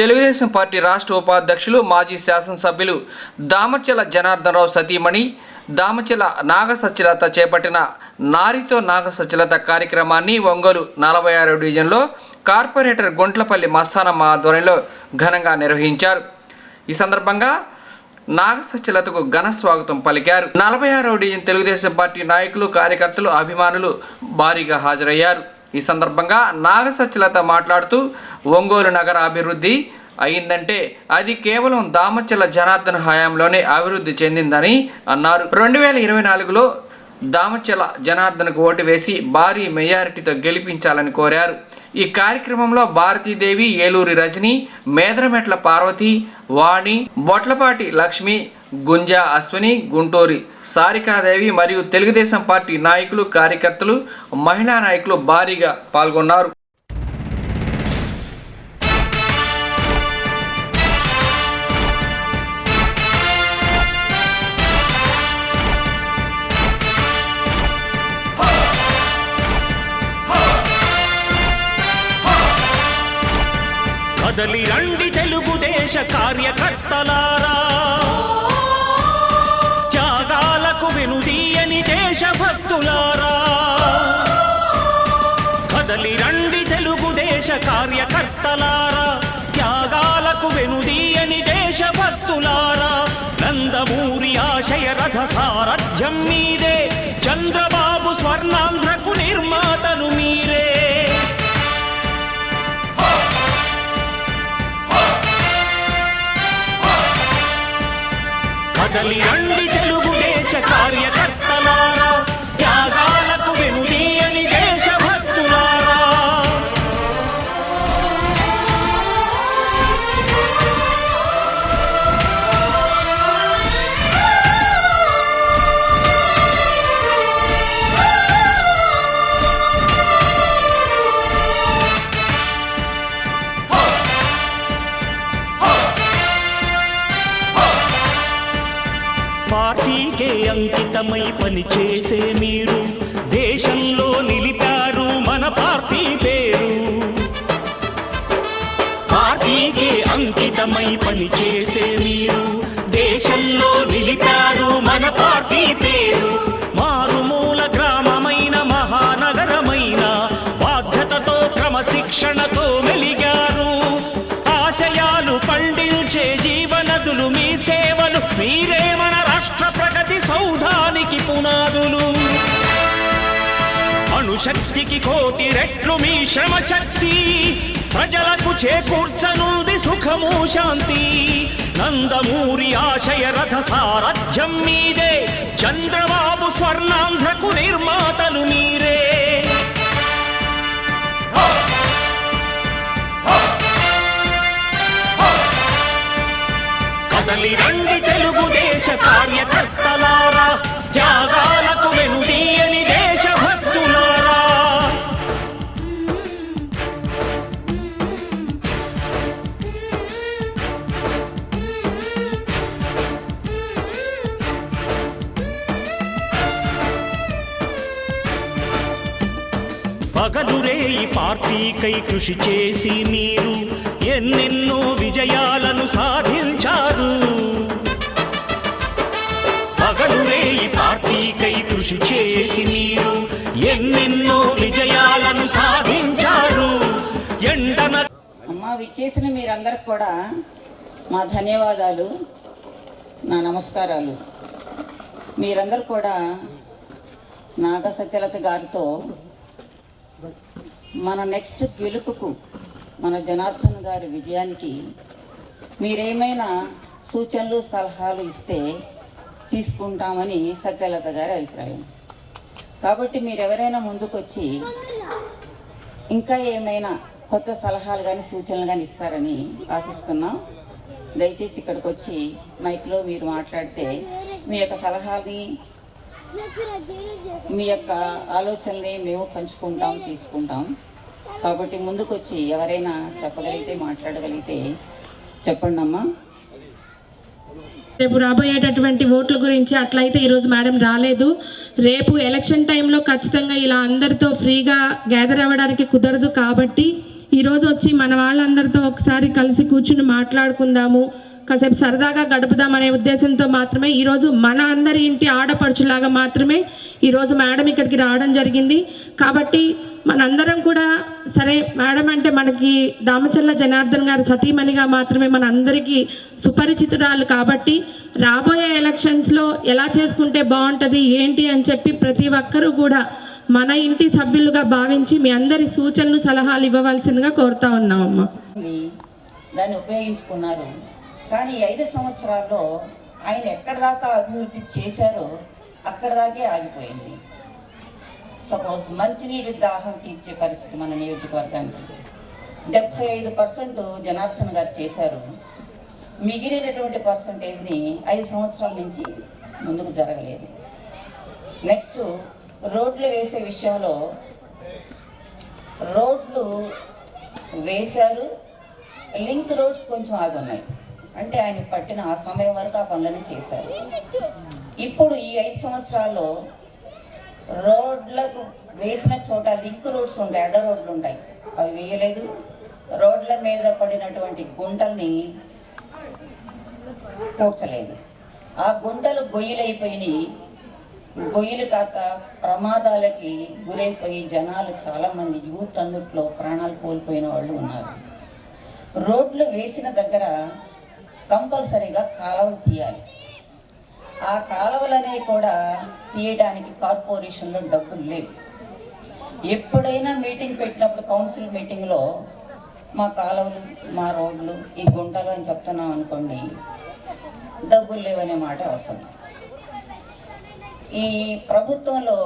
Telugu Desam party రాష్ట్ర ఉపాధ్యక్షులు మాజీ శాసనసభ్యులు దామచల జనార్దన్ రావు సతీమణి దామచల నాగసత్యలత చేపట్టిన నారితో నాగసత్యలత కార్యక్రమాన్ని ఒంగోలు 46వ డివిజన్లో కార్పొరేటర్ గుంట్లపల్లి మస్తానమ్మ ఆధ్వర్యంలో ఘనంగా నిర్వహించారు. ఈ సందర్భంగా నాగసత్యలతకు ఘన స్వాగతం పలికారు. 46వ డివిజన్ తెలుగుదేశం పార్టీ నాయకులు, కార్యకర్తలు, అభిమానులు భారీగా హాజరయ్యారు. ఈ సందర్భంగా నాగసత్యలత మాట్లాడుతూ ఒంగోలు నగర అభివృద్ధి అయిందంటే అది కేవలం దామచల జనార్దన్ హయాంలోనే అభివృద్ధి చెందిందని అన్నారు. 2024లో దామచల జనార్దన్కు ఓటు వేసి భారీ మెజారిటీతో గెలిపించాలని కోరారు. ఈ కార్యక్రమంలో భారతీదేవి, ఏలూరి రజని, మేదరమెట్ల పార్వతి, వాణి, బొట్లపాటి లక్ష్మి, గుంజా అశ్విని, గుంటూరి సారికాదేవి మరియు తెలుగుదేశం పార్టీ నాయకులు, కార్యకర్తలు, మహిళా నాయకులు భారీగా పాల్గొన్నారు. కదలి రండి తెలుగుదేశ కార్యకర్తలారా, త్యాగాలకు వెనుదీయని దేశభక్తులారా. కదలి రండి తెలుగుదేశ కార్యకర్తలారా, త్యాగాలకు వెనుదీయని దేశభక్తులారా. నందమూరి ఆశయ రథ సారథ్యం మీదే, చంద్రబాబు స్వర్ణాంధ్రకు నిర్మాతలు మీరే. కదలి రండి తెలుగుదేశ కార్యకర్తలారా, త్యాగాలకు వెనుదీయని దేశభక్తులారా. పార్టీకే అంకితమై పనిచేసే మీరు దేశంలో నిలిపారు మన పార్టీ పేరు. పార్టీకే అంకితమై పనిచేసే మీరు దేశంలో నిలిపారు మన పార్టీ పేరు. మారుమూల గ్రామమైన మహానగరమైన బాధ్యతతో క్రమశిక్షణతో మెలిగారు. ఆశయాలు పండించే జీవనదులు మీ సేవలు, మీరే మన రాష్ట్ర ప్రగతి సౌధానికి పునాదులు. అణుశక్తికి కోటి రెట్లు మీ శ్రమ శక్తి, ప్రజలకు చేకూర్చనుంది సుఖము శాంతి. నందమూరి ఆశయ రథ సారథ్యం మీదే, చంద్రబాబు స్వర్ణాంధ్రకు నిర్మాతలు మీరే. కదలి రండి తెలుగుదేశ కార్యకర్తలారా, త్యాగాలకు వెనుదీయని దేశభక్తులారా. పగలురే ఈ పార్టీకై కృషి చేసి మీరు ఎన్నెన్నో విజయాలను సాధించారు. పగలురే ఈ పార్టీకై కృషి చేసి మీరు ఎన్నెన్నో విజయాలను సాధించారు. ఎండన అమ్మా విచ్చేసిన మీరందరికి కూడా మా ధన్యవాదాలు, నా నమస్కారాలు. మీరందరూ కూడా నాగసత్యలత గారితో మన నెక్స్ట్ గెలుపుకు, మన జనార్దన్ గారి విజయానికి మీరేమైనా సూచనలు, సలహాలు ఇస్తే తీసుకుంటామని సత్యలత గారి అభిప్రాయం. కాబట్టి మీరెవరైనా ముందుకొచ్చి ఇంకా ఏమైనా కొత్త సలహాలు కానీ సూచనలు కానీ ఇస్తారని ఆశిస్తున్నాం. దయచేసి ఇక్కడికి వచ్చి మైక్లో మీరు మాట్లాడితే మీ యొక్క సలహాని, మీ యొక్క ఆలోచనల్ని మేము పంచుకుంటాం, తీసుకుంటాం. కాబట్టి ముందుకొచ్చి ఎవరైనా చెప్పగలిగితే, మాట్లాడగలిగితే చెప్పండి అమ్మా. రేపు రాబోయేటటువంటి ఓట్ల గురించి అట్లయితే ఈరోజు మేడం రాలేదు. రేపు ఎలక్షన్ టైంలో ఖచ్చితంగా ఇలా అందరితో ఫ్రీగా గ్యాదర్ అవ్వడానికి కుదరదు. కాబట్టి ఈరోజు వచ్చి మన వాళ్ళందరితో ఒకసారి కలిసి కూర్చుని మాట్లాడుకుందాము, కాసేపు సరదాగా గడుపుదాం అనే ఉద్దేశంతో మాత్రమే ఈరోజు మన అందరి ఇంటి ఆడపడుచులాగా మాత్రమే ఈరోజు మేడం ఇక్కడికి రావడం జరిగింది. కాబట్టి మనందరం కూడా సరే, మేడం అంటే మనకి దామచల్ల జనార్దన్ గారు సతీమణిగా మాత్రమే మన అందరికీ సుపరిచితురాలు. కాబట్టి రాబోయే ఎలక్షన్స్లో ఎలా చేసుకుంటే బాగుంటుంది ఏంటి అని చెప్పి ప్రతి ఒక్కరూ కూడా మన ఇంటి సభ్యులుగా భావించి మీ అందరి సూచనలు సలహాలు ఇవ్వవలసిందిగా కోరుతా ఉన్నామమ్మా. దాన్ని ఉపయోగించుకున్నారు. కానీ 5 సంవత్సరాల్లో ఆయన ఎక్కడి దాకా అభివృద్ధి చేశారో అక్కడ దాకే ఆగిపోయింది. సపోజ్ మంచినీటి దాహం తీర్చే పరిస్థితి మన నియోజకవర్గానికి 75% జనార్దన్ గారు చేశారు. మిగిలినటువంటి పర్సంటేజ్ని 5 సంవత్సరాల నుంచి ముందుకు జరగలేదు. నెక్స్ట్, రోడ్లు వేసే విషయంలో రోడ్లు వేశారు, లింక్ రోడ్స్ కొంచెం ఆగున్నాయి. అంటే ఆయన పట్టిన ఆ సమయం వరకు ఆ పనులను చేశారు. ఇప్పుడు ఈ 5 సంవత్సరాల్లో రోడ్లకు వేసిన చోట లింక్ రోడ్స్ ఉంటాయి, అడ్డ రోడ్లు ఉంటాయి, అవి వేయలేదు. రోడ్ల మీద పడినటువంటి గుంటల్ని పూడ్చలేదు. ఆ గుంటలు గొయ్యలైపోయినాయి. గొయ్యలు కాక ప్రమాదాలకి గురైపోయి జనాలు చాలామంది యూత్ అందుట్లో ప్రాణాలు కోల్పోయిన వాళ్ళు ఉన్నారు. రోడ్లు వేసిన దగ్గర కంపల్సరీగా కాలువలు తీయాలి. ఆ కాలువలనే కూడా తీయడానికి కార్పొరేషన్లో డబ్బులు లేవు. ఎప్పుడైనా మీటింగ్ పెట్టినప్పుడు కౌన్సిల్ మీటింగ్లో మా కాలువలు, మా రోడ్లు, ఈ గుంటలు అని చెప్తున్నాం అనుకోండి, డబ్బులు లేవనే మాట వస్తుంది. ఈ ప్రభుత్వంలో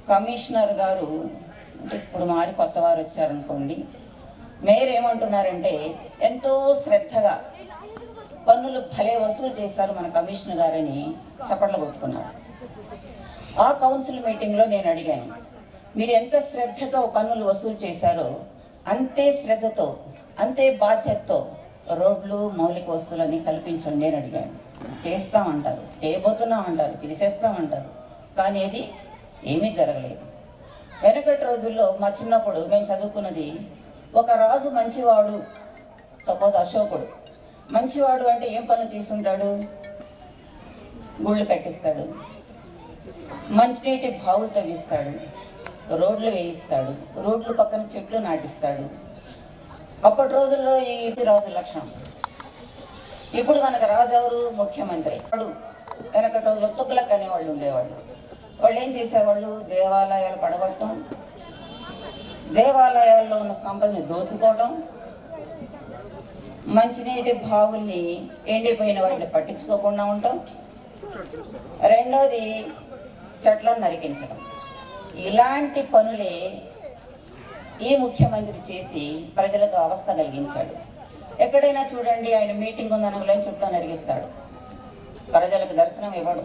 కమిషనర్ గారు, అంటే ఇప్పుడు మారి కొత్త వారు వచ్చారనుకోండి, మేయర్ ఏమంటున్నారంటే ఎంతో శ్రద్ధగా పన్నులు భలే వసూలు చేశారు మన కమిషనర్ గారని చప్పట్లు కొట్టుకున్నారు. ఆ కౌన్సిల్ మీటింగ్లో నేను అడిగాను, మీరు ఎంత శ్రద్ధతో పన్నులు వసూలు చేశారో అంతే శ్రద్ధతో, అంతే బాధ్యతతో రోడ్లు, మౌలిక వస్తువులని కల్పించండి అని అడిగాను. చేస్తామంటారు, చేయబోతున్నామంటారు, చేసేస్తామంటారు, కానీ అది ఏమీ జరగలేదు. వెనకటి రోజుల్లో మా చిన్నప్పుడు మేము చదువుకున్నది, ఒక రాజు మంచివాడు, సపోజ్ అశోకుడు మంచివాడు అంటే ఏం పనులు చేస్తుంటాడు? గుళ్ళు కట్టిస్తాడు, మంచినీటి బావులు తవ్విస్తాడు, రోడ్లు వేయిస్తాడు, రోడ్లు పక్కన చెట్లు నాటిస్తాడు. అప్పటి రోజుల్లో ఈ రాజు లక్షణం. ఇప్పుడు మనకు రాజు ఎవరు? ముఖ్యమంత్రి. వాడు వెనకటి రోజుల్లో తుగ్లక్ అనేవాళ్ళు ఉండేవాళ్ళు. వాళ్ళు ఏం చేసేవాళ్ళు? దేవాలయాలు పడగొట్టడం, దేవాలయాల్లో ఉన్న సంపదని దోచుకోవడం, మంచినీటి బావుల్ని ఎండిపోయిన వాటిని పట్టించుకోకుండా ఉండటం, రెండోది చెట్లను నరికించడం. ఇలాంటి పనులే ఈ ముఖ్యమంత్రి చేసి ప్రజలకు అవస్థ కలిగించాడు. ఎక్కడైనా చూడండి, ఆయన మీటింగ్ ఉందనగానే చుట్టూ నరిగిస్తాడు, ప్రజలకు దర్శనం ఇవ్వడు.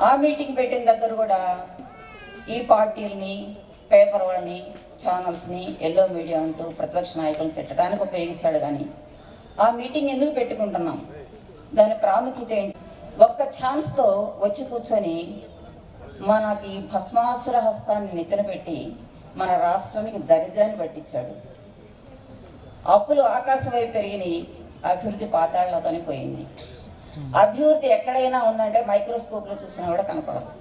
ఆ మీటింగ్ పెట్టిన దగ్గర కూడా ఈ పార్టీలని, పేపర్ వాళ్ళని, ఛానల్స్ని, ఎల్లో మీడియా అంటూ ప్రతిపక్ష నాయకులను తిట్టడానికి ఉపయోగిస్తాడు. కానీ ఆ మీటింగ్ ఎందుకు పెట్టుకుంటున్నాం? దాని ప్రాముఖ్యత ఏంటి? ఒక్క ఛాన్స్తో వచ్చి కూర్చొని మనకి భస్మాసుర హస్తాన్ని నెత్తిన పెట్టి మన రాష్ట్రానికి దరిద్రాన్ని పట్టించాడు. అప్పులు ఆకాశం వైపు పెరిగినాయి, అభివృద్ధి పాతాళలోతోనే పోయింది. అభివృద్ధి ఎక్కడైనా ఉందంటే మైక్రోస్కోప్లో చూసినా కూడా కనపడదు.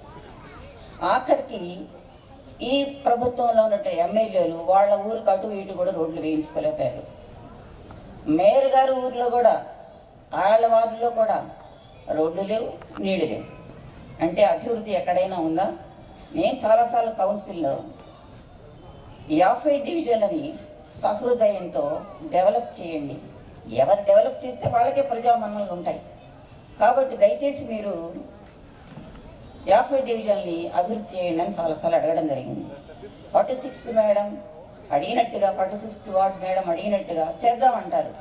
ఆఖరికి ఈ ప్రభుత్వంలో ఉన్నటువంటి ఎమ్మెల్యేలు వాళ్ళ ఊరికి అటు ఇటు కూడా రోడ్లు వేయించుకోలేకపోయారు. మేయర్ గారు ఊర్లో కూడా, వాళ్ళ వార్డులో కూడా రోడ్లు లేవు, నీళ్ళు లేవు. అంటే అభివృద్ధి ఎక్కడైనా ఉందా? నేను చాలాసార్లు కౌన్సిల్లో 50 డివిజన్లని సహృదయంతో డెవలప్ చేయండి. ఎవరు డెవలప్ చేస్తే వాళ్ళకే ప్రజామన్నలు ఉంటాయి. కాబట్టి దయచేసి మీరు 50 డివిజన్ని అభివృద్ధి చేయండి అని చాలాసార్లు అడగడం జరిగింది. 46th మేడం అడిగినట్టుగా, 46th వార్డ్ మేడం అడిగినట్టుగా చేద్దామంటారు.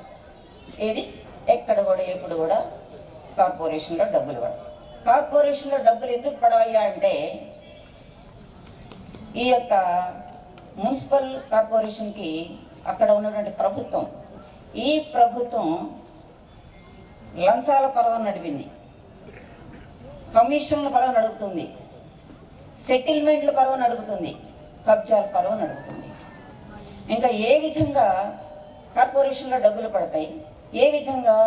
ఏది ఎక్కడ కూడా ఎప్పుడు కూడా కార్పొరేషన్లో డబ్బులు పడవు. కార్పొరేషన్లో డబ్బులు ఎందుకు పడవయ్యా అంటే, ఈ యొక్క మున్సిపల్ కార్పొరేషన్కి అక్కడ ఉన్నటువంటి ప్రభుత్వం, ఈ ప్రభుత్వం లంచాల పర్వం నడిపింది, కమిషన్ల పర్వం నడుపుతుంది, సెటిల్మెంట్ల పర్వం నడుపుతుంది, కబ్జాల పర్వం నడుపుతుంది. ఇంకా ఏ విధంగా కార్పొరేషన్లో డబ్బులు పడతాయి, ఏ విధంగా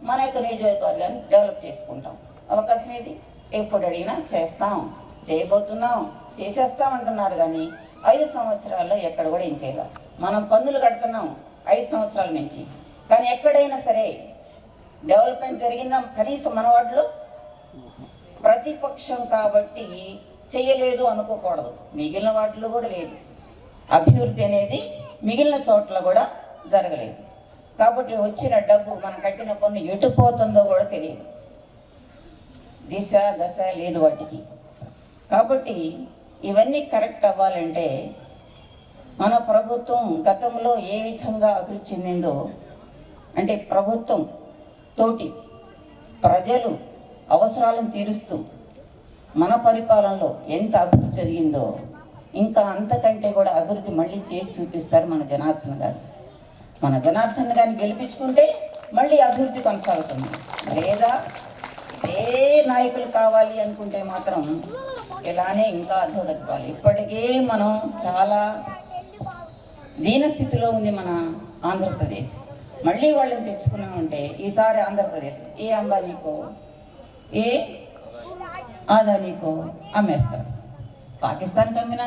మన యొక్క నియోజకవర్గాన్ని డెవలప్ చేసుకుంటాం. అవకాశం ఏది? ఎప్పుడు అడిగినా చేస్తాం, చేయబోతున్నాం, చేసేస్తాం అంటున్నారు. కానీ 5 సంవత్సరాల్లో ఎక్కడ కూడా ఏం చేయాలి? మనం పన్నులు కడుతున్నాం 5 సంవత్సరాల నుంచి, కానీ ఎక్కడైనా సరే డెవలప్మెంట్ జరిగిందా? కనీసం మన వాటిలో ప్రతిపక్షం కాబట్టి చేయలేదు అనుకోకూడదు, మిగిలిన వాటిలో కూడా లేదు. అభివృద్ధి అనేది మిగిలిన చోట్ల కూడా జరగలేదు. కాబట్టి వచ్చిన డబ్బు మనం కట్టిన పన్ను ఎటు పోతుందో కూడా తెలియదు, దిశ దశ లేదు వాటికి. కాబట్టి ఇవన్నీ కరెక్ట్ అవ్వాలంటే మన ప్రభుత్వం గతంలో ఏ విధంగా అభివృద్ధి చెందిందో, అంటే ప్రభుత్వం తోటి ప్రజలు అవసరాలను తీరుస్తూ మన పరిపాలనలో ఎంత అభివృద్ధి జరిగిందో ఇంకా అంతకంటే కూడా అభివృద్ధి మళ్ళీ చేసి చూపిస్తారు మన జనార్దన్ గారు. మన జనార్దన్ గారిని గెలిపించుకుంటే మళ్ళీ అభివృద్ధి కొనసాగుతుంది. లేదా ఏ నాయకులు కావాలి అనుకుంటే మాత్రం ఇలానే ఇంకా అధోగతివాలి. ఇప్పటికే మనం చాలా దీనస్థితిలో ఉంది మన ఆంధ్రప్రదేశ్. మళ్ళీ వాళ్ళని తెచ్చుకున్నామంటే ఈసారి ఆంధ్రప్రదేశ్ ఏ అంబానీకో ఏ ఆదానీకో అమ్మేస్తారు. పాకిస్తాన్కి అమ్మినా,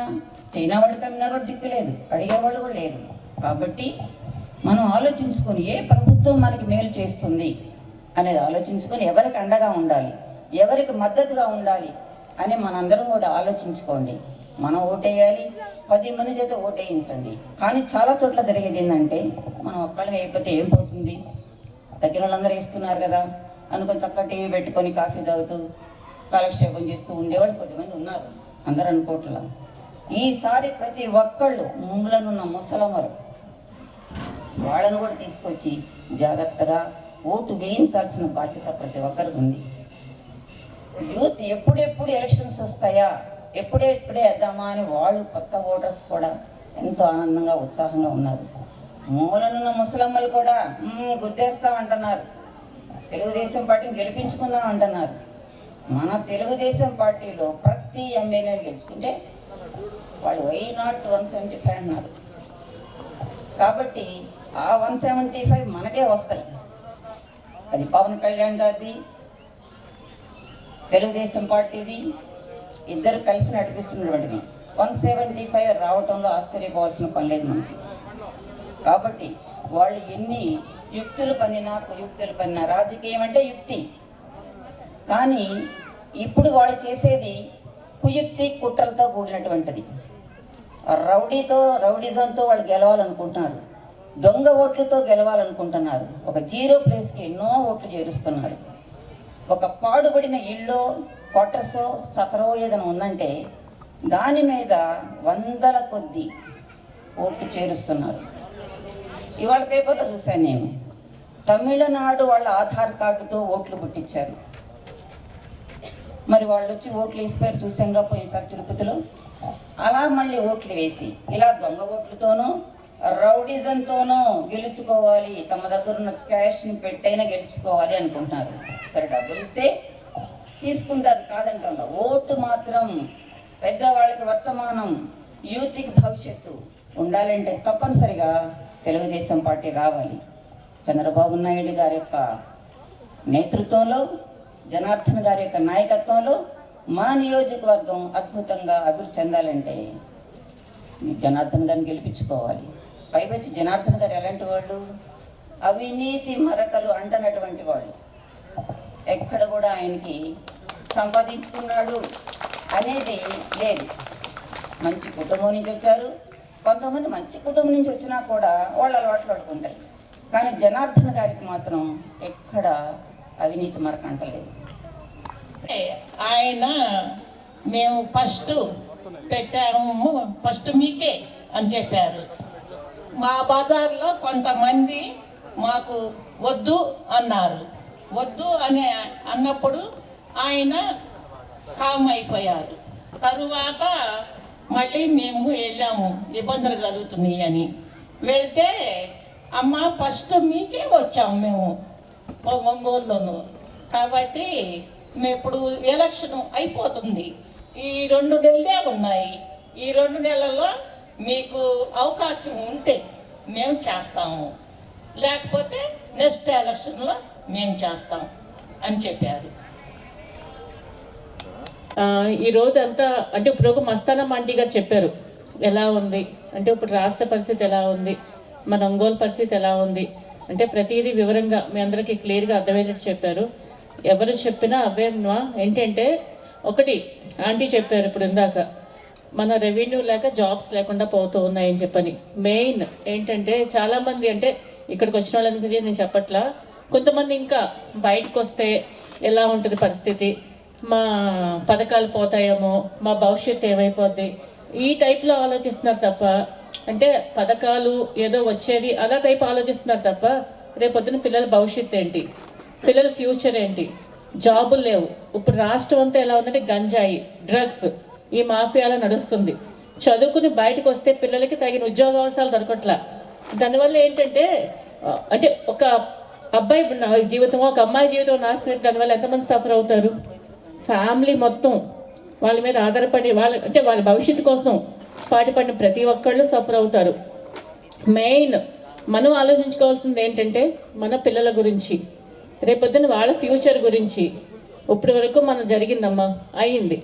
చైనా వాడికి అమ్మినా కూడా దిక్కులేదు, అడిగేవాళ్ళు కూడా లేరు. కాబట్టి మనం ఆలోచించుకొని ఏ ప్రభుత్వం మనకి మేలు చేస్తుంది అనేది ఆలోచించుకొని ఎవరికి అండగా ఉండాలి, ఎవరికి మద్దతుగా ఉండాలి అని మనందరం కూడా ఆలోచించుకోండి. మనం ఓటేయాలి, 10 మంది చేత ఓటేయించండి. కానీ చాలా చోట్ల జరిగేది ఏంటంటే మనం ఒక్కళ్ళం వేయకపోతే ఏం పోతుంది, దగ్గర వాళ్ళందరూ వేస్తున్నారు కదా అనుకొని చక్కగా టీవీ పెట్టుకొని కాఫీ తాగుతూ కాలక్షేపం చేస్తూ ఉండేవాళ్ళు కొద్దిమంది ఉన్నారు, అందరూ అనుకోవట్లా. ఈసారి ప్రతి ఒక్కళ్ళు ముంగులనున్న ముసలమ్మలు వాళ్ళను కూడా తీసుకొచ్చి జాగ్రత్తగా ఓటు వేయించాల్సిన బాధ్యత ప్రతి ఒక్కరికి ఉంది. యూత్ ఎప్పుడెప్పుడు ఎలక్షన్స్ వస్తాయా, ఎప్పుడెప్పుడే వేద్దామా అని వాళ్ళు కొత్త ఓటర్స్ కూడా ఎంతో ఆనందంగా ఉత్సాహంగా ఉన్నారు. మూలనున్న ముసలమ్మలు కూడా గుద్దేస్తామంటున్నారు, తెలుగుదేశం పార్టీని గెలిపించుకుందాం అంటున్నారు. మన తెలుగుదేశం పార్టీలో ప్రతి ఎమ్మెల్యేని గెలుచుకుంటే వాళ్ళు వై నాట్ 175 అన్నారు. కాబట్టి ఆ 175 మనకే వస్తాయి. అది పవన్ కళ్యాణ్ గారిది, తెలుగుదేశం పార్టీది, ఇద్దరు కలిసి నడిపిస్తున్నటువంటిది. 175 రావటంలో ఆశ్చర్యపోవాల్సిన పని లేదు మనకి. కాబట్టి వాళ్ళు ఎన్ని యుక్తులు పన్నినా కుయుక్తులు పన్నినా, రాజకీయం అంటే యుక్తి, కానీ ఇప్పుడు వాళ్ళు చేసేది కుయుక్తి కుట్రలతో కూడినటువంటిది. రౌడిజంతో వాళ్ళు గెలవాలనుకుంటున్నారు, దొంగ ఓట్లతో గెలవాలనుకుంటున్నారు. ఒక 0 ప్లేస్కి ఎన్నో ఓట్లు చేరుస్తున్నారు. ఒక పాడుబడిన ఇల్లు క్వార్టర్సో సతరో ఏదైనా ఉందంటే దాని మీద 100ల కొద్దీ ఓట్లు చేరుస్తున్నారు. ఇవాళ పేపర్లో చూశాను నేను, తమిళనాడు వాళ్ళ ఆధార్ కార్డుతో ఓట్లు పుట్టించారు. మరి వాళ్ళు వచ్చి ఓట్లు వేసిపోయారు, చూసాంగా పోయినసారి తిరుపతిలో. అలా మళ్ళీ ఓట్లు వేసి ఇలా దొంగ ఓట్లతోనూ రౌడిజంతోనూ గెలుచుకోవాలి, తమ దగ్గర ఉన్న క్యాష్ని పెట్టైనా గెలుచుకోవాలి అనుకుంటున్నారు. సరే, డబ్బులు ఇస్తే తీసుకుంటారు కాదంటారు. ఓటు మాత్రం పెద్దవాళ్ళకి వర్తమానం, యూత్కి భవిష్యత్తు ఉండాలంటే తప్పనిసరిగా తెలుగుదేశం పార్టీ రావాలి. చంద్రబాబు నాయుడు గారి యొక్క నేతృత్వంలో, జనార్దన్ గారి యొక్క నాయకత్వంలో మన నియోజకవర్గం అద్భుతంగా అభివృద్ధి చెందాలంటే జనార్దన్ గారిని గెలిపించుకోవాలి. పైవచ్చి జనార్దన్ గారు ఎలాంటి వాళ్ళు? అవినీతి మరకలు అంటనటువంటి వాళ్ళు. ఎక్కడ కూడా ఆయనకి సంపాదించుకున్నాడు అనేది లేదు. మంచి కుటుంబం నుంచి వచ్చారు, కొంతమంది మంచి కుటుంబం నుంచి వచ్చినా కూడా వాళ్ళ అలవాట్లు పడుకుంటాయి. కానీ జనార్దన్ గారికి మాత్రం ఎక్కడ అవినీతి మరక అంటలేదు. ఆయన మేము ఫస్ట్ పెట్టాము, ఫస్ట్ మీకే అని చెప్పారు. మా బజార్లో కొంతమంది మాకు వద్దు అన్నారు. వద్దు అని అన్నప్పుడు ఆయన కామ్ అయిపోయారు. తరువాత మళ్ళీ మేము వెళ్ళాము, ఇబ్బందులు కలుగుతున్నాయి అని వెళ్తే, అమ్మ ఫస్ట్ మీకే వచ్చాము మేము ఒంగోలులోను. కాబట్టి మేము ఇప్పుడు ఎలక్షన్ అయిపోతుంది, ఈ 2 నెలలే ఉన్నాయి. ఈ 2 నెలల్లో మీకు అవకాశం ఉంటే మేము చేస్తాము, లేకపోతే నెక్స్ట్ ఎలక్షన్లో మేము చేస్తాం అని చెప్పారు. ఈ రోజు అంతా అంటే ఇప్పుడు ఒక మస్తానా ఆంటీ గారు చెప్పారు ఎలా ఉంది అంటే ఇప్పుడు రాష్ట్ర పరిస్థితి ఎలా ఉంది, మన ఒంగోలు పరిస్థితి ఎలా ఉంది అంటే ప్రతిదీ వివరంగా మీ అందరికీ క్లియర్గా అర్థమయ్యేటట్టు చెప్పారు. ఎవరు చెప్పినా అవేమా ఏంటంటే ఒకటి ఆంటీ చెప్పారు ఇప్పుడు ఇందాక మన రెవెన్యూ లేక జాబ్స్ లేకుండా పోతూ ఉన్నాయని చెప్పని. మెయిన్ ఏంటంటే చాలామంది అంటే ఇక్కడికి వచ్చిన వాళ్ళ గురించి నేను చెప్పట్లా, కొంతమంది ఇంకా బయటకు వస్తే ఎలా ఉంటుంది పరిస్థితి, మా పథకాలు పోతాయేమో, మా భవిష్యత్తు ఏమైపోద్ది, ఈ టైప్లో ఆలోచిస్తున్నారు తప్ప అంటే పథకాలు ఏదో వచ్చేది అలా టైప్ ఆలోచిస్తున్నారు తప్ప రేపొద్దున పిల్లల భవిష్యత్తు ఏంటి, పిల్లల ఫ్యూచర్ ఏంటి, జాబులు లేవు. ఇప్పుడు రాష్ట్రం అంతా ఎలా ఉందంటే గంజాయి, డ్రగ్స్, ఈ మాఫియాలో నడుస్తుంది. చదువుకుని బయటకు వస్తే పిల్లలకి తగిన ఉద్యోగావకాశాలు దొరకట్లా. దానివల్ల ఏంటంటే అంటే ఒక అబ్బాయి జీవితం ఒక అమ్మాయి జీవితం నాశనం, దానివల్ల ఎంతమంది సఫర్ అవుతారు, ఫ్యామిలీ మొత్తం వాళ్ళ మీద ఆధారపడి వాళ్ళ భవిష్యత్తు కోసం పాటుపడిన ప్రతి ఒక్కళ్ళు సఫర్ అవుతారు. మెయిన్ మనం ఆలోచించుకోవాల్సింది ఏంటంటే మన పిల్లల గురించి, రేపొద్దున వాళ్ళ ఫ్యూచర్ గురించి. ఇప్పటి వరకు మనం జరిగిందమ్మా అయింది,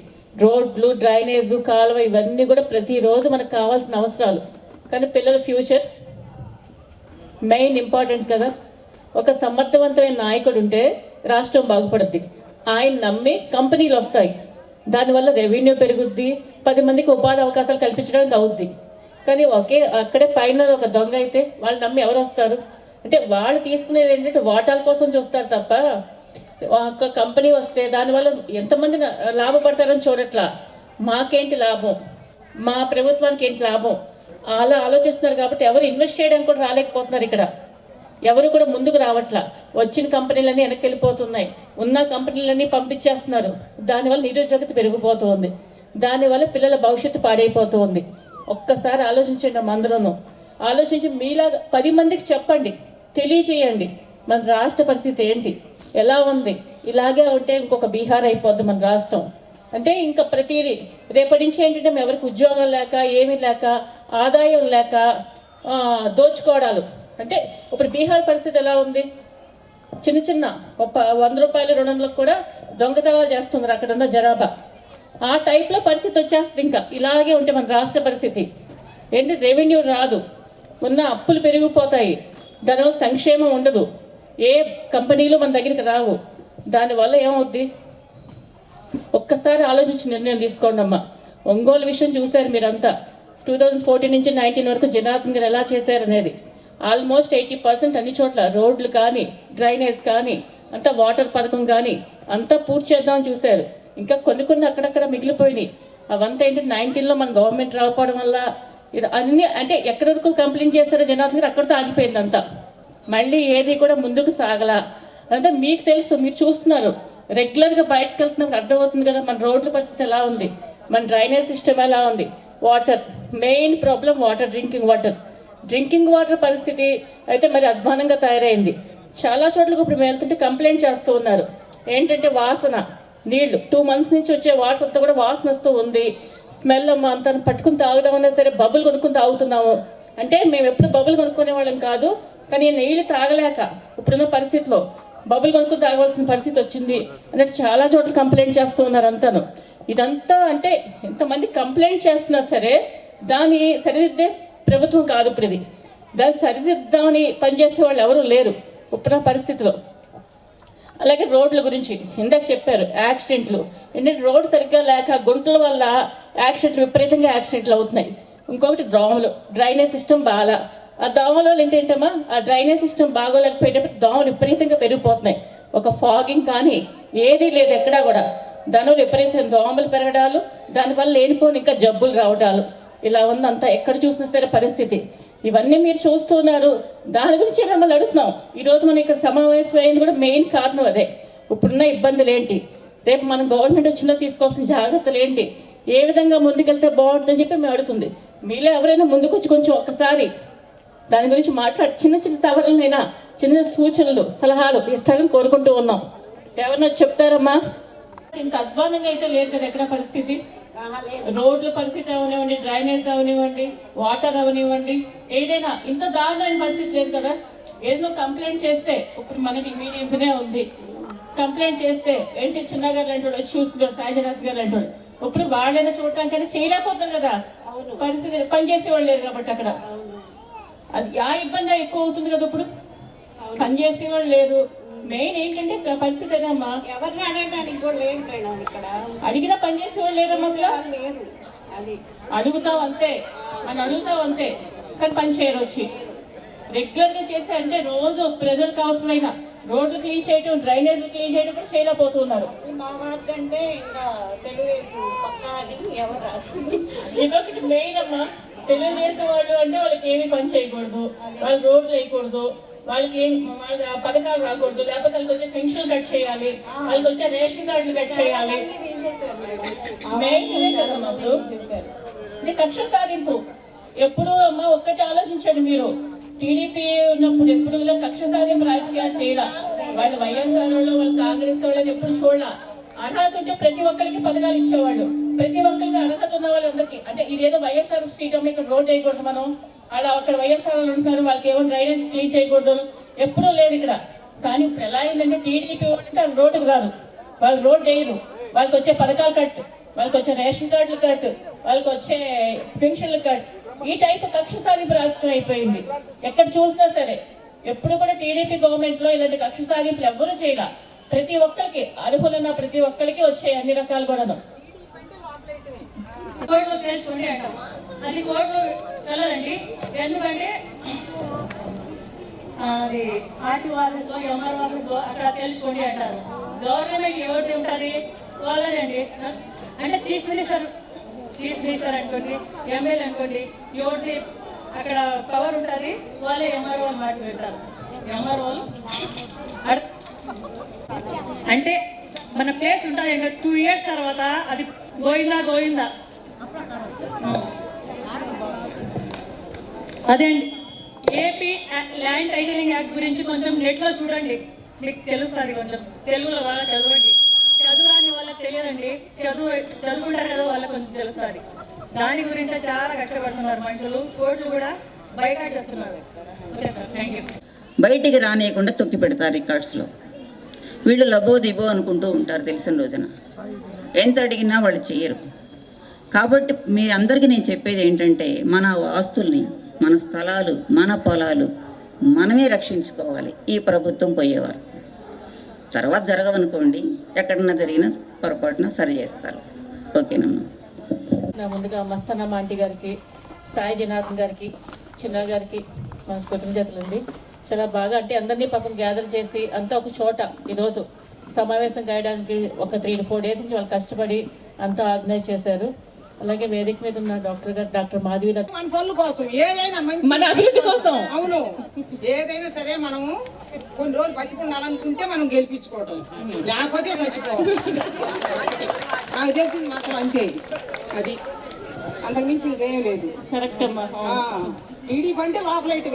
రోడ్లు, డ్రైనేజ్, కాలువ ఇవన్నీ కూడా ప్రతిరోజు మనకు కావాల్సిన అవసరాలు. కానీ పిల్లల ఫ్యూచర్ మెయిన్ ఇంపార్టెంట్ కదా. ఒక సమర్థవంతమైన నాయకుడు ఉంటే రాష్ట్రం బాగుపడుద్ది. ఆయన నమ్మి కంపెనీలు వస్తాయి, దానివల్ల రెవెన్యూ పెరుగుద్ది, 10 మందికి ఉపాధి అవకాశాలు కల్పించడానికి అవుద్ది. కానీ అక్కడే పైన ఒక దొంగ అయితే వాళ్ళు నమ్మి ఎవరు వస్తారు అంటే వాళ్ళు తీసుకునేది ఏంటంటే వాటాల కోసం చూస్తారు తప్ప ఒక కంపెనీ వస్తే దానివల్ల ఎంతమంది లాభపడతారని చూడట్లా. మాకేంటి లాభం, మా ప్రభుత్వానికి ఏంటి లాభం అలా ఆలోచిస్తున్నారు. కాబట్టి ఎవరు ఇన్వెస్ట్ చేయడానికి కూడా రాలేకపోతున్నారు. ఇక్కడ ఎవరు కూడా ముందుకు రావట్లా. వచ్చిన కంపెనీలన్నీ వెనక్కి వెళ్ళిపోతున్నాయి, ఉన్న కంపెనీలన్నీ పంపించేస్తున్నారు. దానివల్ల నిరుద్యోగత పెరిగిపోతుంది, దానివల్ల పిల్లల భవిష్యత్తు పాడైపోతుంది. ఒక్కసారి ఆలోచించండి, అందరూ ఆలోచించి మీలాగా 10 మందికి చెప్పండి, తెలియచేయండి మన రాష్ట్ర పరిస్థితి ఏంటి, ఎలా ఉంది. ఇలాగే ఉంటే ఇంకొక బీహార్ అయిపోద్ది మన రాష్ట్రం. అంటే ఇంకా ప్రతిదీ రేపటి నుంచి ఏంటంటే ఎవరికి ఉద్యోగం లేక, ఏమీ లేక, ఆదాయం లేక దోచుకోవడాలు. అంటే ఇప్పుడు బీహార్ పరిస్థితి ఎలా ఉంది, చిన్న చిన్న 100 రూపాయలు 200 కూడా దొంగతనాలు చేస్తున్నారు అక్కడ ఉన్న జనాభా. ఆ టైప్లో పరిస్థితి వచ్చేస్తుంది. ఇంకా ఇలాగే ఉంటే మన రాష్ట్ర పరిస్థితి ఏంటి, రెవెన్యూ రాదు, ఉన్న అప్పులు పెరిగిపోతాయి, దానివల్ల సంక్షేమం ఉండదు, ఏ కంపెనీలు మన దగ్గరికి రావు. దానివల్ల ఏమవుద్ది ఒక్కసారి ఆలోచించి నిర్ణయం తీసుకోండి అమ్మా. ఒంగోలు విషయం చూశారు మీరంతా, 2014 నుంచి 19 వరకు జనార్దన్ గారు ఎలా చేశారనేది. ఆల్మోస్ట్ 80% అన్ని చోట్ల రోడ్లు కానీ, డ్రైనేజ్ కానీ, అంతా వాటర్ పథకం కానీ అంతా పూర్తి చేద్దామని చూశారు. ఇంకా కొన్ని అక్కడక్కడ మిగిలిపోయినాయి. అవంతా ఏంటంటే 19లో మన గవర్నమెంట్ రాకపోవడం వల్ల అన్ని అంటే ఎక్కడి వరకు కంప్లైంట్ చేశారో జనార్దన్ గారు అక్కడితో ఆగిపోయింది అంతా. మళ్ళీ ఏది కూడా ముందుకు సాగలా. అంటే మీకు తెలుసు, మీరు చూస్తున్నారు, రెగ్యులర్గా బయటకు వెళ్తున్నప్పుడు అర్థమవుతుంది కదా మన రోడ్ల పరిస్థితి ఎలా ఉంది, మన డ్రైనేజ్ సిస్టమ్ ఎలా ఉంది. Water main problem, water, drinking water పరిస్థితి అయితే మరి అధ్వానంగా తయారైంది. చాలా చోట్లకు ఇప్పుడు మేము వెళ్తుంటే కంప్లైంట్ చేస్తూ ఉన్నారు. ఏంటంటే వాసన, నీళ్లు 2 months నుంచి వచ్చే వాటర్ అంతా కూడా వాసన వస్తూ ఉంది, స్మెల్ అమ్మ అంతా పట్టుకుని తాగడం అన్నా సరే బబుల్ కొనుక్కుని తాగుతున్నాము. అంటే మేము ఎప్పుడు బబుల్ కొనుక్కునే వాళ్ళం కాదు, కానీ నీళ్ళు తాగలేక ఇప్పుడున్న పరిస్థితిలో బబుల్ కొనుక్కుని తాగవలసిన పరిస్థితి వచ్చింది అన్నట్టు చాలా చోట్ల కంప్లైంట్ చేస్తూ ఉన్నారు అంతాను. ఇదంతా అంటే ఎంతమంది కంప్లైంట్ చేస్తున్నా సరే దాన్ని సరిదిద్దే ప్రభుత్వం కాదు ఇప్పుడు ఇది. దాన్ని సరిదిద్దామని పనిచేసే వాళ్ళు ఎవరు లేరు ఇప్పుడున్న పరిస్థితిలో. అలాగే రోడ్ల గురించి ఇందాక చెప్పారు, యాక్సిడెంట్లు. ఏంటంటే రోడ్డు సరిగ్గా లేక గుంటల వల్ల విపరీతంగా యాక్సిడెంట్లు అవుతున్నాయి. ఇంకొకటి దోమలు, డ్రైనేజ్ సిస్టమ్ బాగా. ఆ దోమల వల్ల ఏంటంటమ్మా, ఆ డ్రైనేజ్ సిస్టమ్ బాగోలేకపోయేటప్పుడు దోమలు విపరీతంగా పెరిగిపోతున్నాయి. ఒక ఫాగింగ్ కానీ ఏదీ లేదు ఎక్కడా కూడా. దానివల్ల విపరీతంగా దోమలు పెరగడాలు, దానివల్ల లేనిపోని ఇంకా జబ్బులు రావడాలు, ఇలా ఉందంతా ఎక్కడ చూసినా సరే పరిస్థితి. ఇవన్నీ మీరు చూస్తున్నారు, దాని గురించి మిమ్మల్ని అడుగుతున్నాం. ఈరోజు మనం ఇక్కడ సమావేశం అయింది కూడా మెయిన్ కారణం అదే. ఇప్పుడున్న ఇబ్బందులు ఏంటి, రేపు మనం గవర్నమెంట్ వచ్చినా తీసుకోవాల్సిన జాగ్రత్తలు ఏంటి, ఏ విధంగా ముందుకెళ్తే బాగుంటుందని చెప్పి మేము అడుగుతుంది. మీలో ఎవరైనా ముందుకు వచ్చి కొంచెం ఒక్కసారి దాని గురించి మాట్లాడి చిన్న సవరణలైనా, చిన్న సూచనలు, సలహాలు ఇస్తారని కోరుకుంటూ ఉన్నాం. ఎవరన్నా చెప్తారమ్మా? ఇంత అధ్వానంగా అయితే లేదు కదా ఎక్కడ పరిస్థితి. రోడ్ల పరిస్థితి అవనివ్వండి, డ్రైనేజ్ అవనివ్వండి, వాటర్ అవనివ్వండి, ఏదైనా ఇంత దారుణమైన పరిస్థితి లేదు కదా. ఏదో కంప్లైంట్ చేస్తే ఇప్పుడు మనకి మీడియన్స్నే ఉంది, కంప్లైంట్ చేస్తే ఏంటి చిన్నగారు లాంటి వాడు చూస్తున్నారు, సాయిజనాథ్ గారు లాంటి వాడు ఇప్పుడు వాళ్ళైనా చూడటానికైనా చేయలేకపోతారు కదా. పరిస్థితి పనిచేసేవాళ్ళు లేరు కాబట్టి అక్కడ అది ఆ ఇబ్బంది ఎక్కువ అవుతుంది కదా. ఇప్పుడు పనిచేసేవాళ్ళు లేరు. మెయిన్ ఏంటంటే పరిస్థితి ఏదమ్మా, ఎవరిని అడగడానికి కూడా లేదు మేడం ఇక్కడ. అడిగినా పనిచేసేవాళ్ళు లేరమ్మా అసలు. లేరు అది అడుగుతాం అంతే, అని అడుగుతాం అంతే, కానీ పని చేయరు. వచ్చి రెగ్యులర్గా చేస్తే అంటే రోజు ప్రజలకు అవసరమైన రోడ్లు క్లీన్ చేయడం, డ్రైనేజ్ క్లీన్ చేయడం కూడా చేయలేకపోతున్నారు. మా వార్డు అంటే ఇంకా తెలుగుదేశం పక్కా అని ఎవరు రాదు. ఇదొకటి మెయిన్ అమ్మా. తెలుగుదేశం వాళ్ళు అంటే వాళ్ళకి ఏమి పని చేయకూడదు, వాళ్ళు రోడ్లు వేయకూడదు, వాళ్ళకి ఏం వాళ్ళ పథకాలు రాకూడదు, లేకపోతే వాళ్ళకి వచ్చే పెన్షన్ కట్ చేయాలి, వాళ్ళకి వచ్చే రేషన్ కార్డులు కట్ చేయాలి. మెయిన్ ఇదే కదమ్మా. ఇప్పుడు ఇది కక్ష సాధింపు. ఎప్పుడు అమ్మా ఒక్కటి ఆలోచించండి మీరు, టీడీపీ ఉన్నప్పుడు ఎప్పుడు ఇలా కక్ష సాధింపు రాజకీయాలు చేయాల. వాళ్ళు వైఎస్ఆర్ వాళ్ళు, వాళ్ళు కాంగ్రెస్ వాళ్ళని ఎప్పుడు చూడాల. అర్హత ఉంటే ప్రతి ఒక్కరికి పథకాలు ఇచ్చేవాళ్ళు, ప్రతి ఒక్కరికి అర్హత ఉన్న వాళ్ళందరికీ. అంటే ఇదేదో వైఎస్ఆర్ స్ట్రీట్ అమ్మ ఇక్కడ రోడ్ వేయకూడదు మనం, అలా అక్కడ వైఎస్ఆర్ వాళ్ళు ఉంటున్నారు, వాళ్ళకి ఏమో డ్రైనేజ్ క్లీన్ చేయకూడదు, ఎప్పుడూ లేదు ఇక్కడ. కానీ ఇప్పుడు ఎలా అయిందంటే టీడీపీ అంటే రోడ్డుకు రాదు, వాళ్ళు రోడ్ వేయరు, వాళ్ళకి వచ్చే పథకాలు కట్, వాళ్ళకి వచ్చే రేషన్ కార్డులు కట్, వాళ్ళకి వచ్చే పెన్షన్లు కట్, ఈ టైప్ కక్ష సాధింపు రాజకీయం అయిపోయింది. ఎక్కడ చూసినా సరే ఎప్పుడు కూడా టీడీపీ గవర్నమెంట్ లో ఇలాంటి కక్ష సాధింపులు ఎవ్వరూ చేయాల. ప్రతి ఒక్కరికి అర్హులన్న ప్రతి ఒక్కరికి వచ్చాయి అన్ని రకాలు కూడాను. కోర్టులో తెలుసుకోండి అంటాం, అది కోర్టులో చల్లదండి. ఎందుకంటే అది ఆర్టీ ఆఫీస్లో, ఎంఆర్ ఆఫీస్లో అక్కడ తెలుసుకోండి అంటారు. గవర్నమెంట్ ఎవరిది ఉంటుంది వాళ్ళదండి. అంటే చీఫ్ మినిస్టర్ అనుకోండి, ఎమ్మెల్యే అనుకోండి, ఎవరిది అక్కడ పవర్ ఉంటుంది, వాళ్ళే ఎంఆర్ఓ అని మాట పెడతారు. ఎంఆర్ఓలు అంటే మన ప్లేస్ ఉంటుంది అంటే 2 years తర్వాత అది గోయిందా. అదే అండి, ఏపీ ల్యాండ్ టైటిలింగ్ యాక్ట్ గురించి కొంచెం నెట్లో చూడండి, మీకు తెలుస్తుంది. కొంచెం తెలుగులో బాగా చదవండి. చదువురాని వాళ్ళకి తెలియదండి, చదువుకుంటారు కదా వాళ్ళకి కొంచెం తెలుస్తుంది. దాని గురించి చాలా కష్టపడుతున్నారు మనుషులు, కోర్టులు కూడా బయట చేస్తున్నారు. Okay sir, thank you. బయటికి రానియకుండా తొక్కి పెడతారు రికార్డ్స్లో. వీళ్ళు లబో దిబో అనుకుంటూ ఉంటారు తెలిసిన రోజున. ఎంత అడిగినా వాళ్ళు చేయరు. కాబట్టి మీ అందరికీ నేను చెప్పేది ఏంటంటే, మన ఆస్తుల్ని, మన స్థలాలు, మన పొలాలు మనమే రక్షించుకోవాలి. ఈ ప్రభుత్వం పోయేవారు తర్వాత జరగవనుకోండి, ఎక్కడన్నా జరిగిన పొరపాటున సరి చేస్తారు. ఓకేనమ్మా. నా ముందుగా మస్తానమ్మ ఆంటీ గారికి, సాయి జనార్దన్ గారికి, చిన్న గారికి మన కృతజ్ఞతలు అండి. చాలా బాగా అంటే అందరినీ పాపం గ్యాదర్ చేసి అంతా ఒక చోట ఈరోజు సమావేశం కాయడానికి ఒక 3 to 4 days నుంచి వాళ్ళు కష్టపడి అంతా ఆర్గనైజ్ చేశారు. అలాగే వేదిక మీద ఉన్న డాక్టర్ గారు, డాక్టర్ మాధవి, మన పనుల కోసం ఏదైనా మన అభివృద్ధి కోసం, అవును ఏదైనా సరే మనము కొన్ని రోజులు బతికుండాలనుకుంటే మనం గెలిపించుకోవటం, లేకపోతే చచ్చిపోవడం. నాకు తెలిసింది మాత్రం అంతే, అది అంతకుమించి ఇంకేం లేదు. కరెక్ట్ అమ్మా. టీడీపీ అంటే లోపలైతే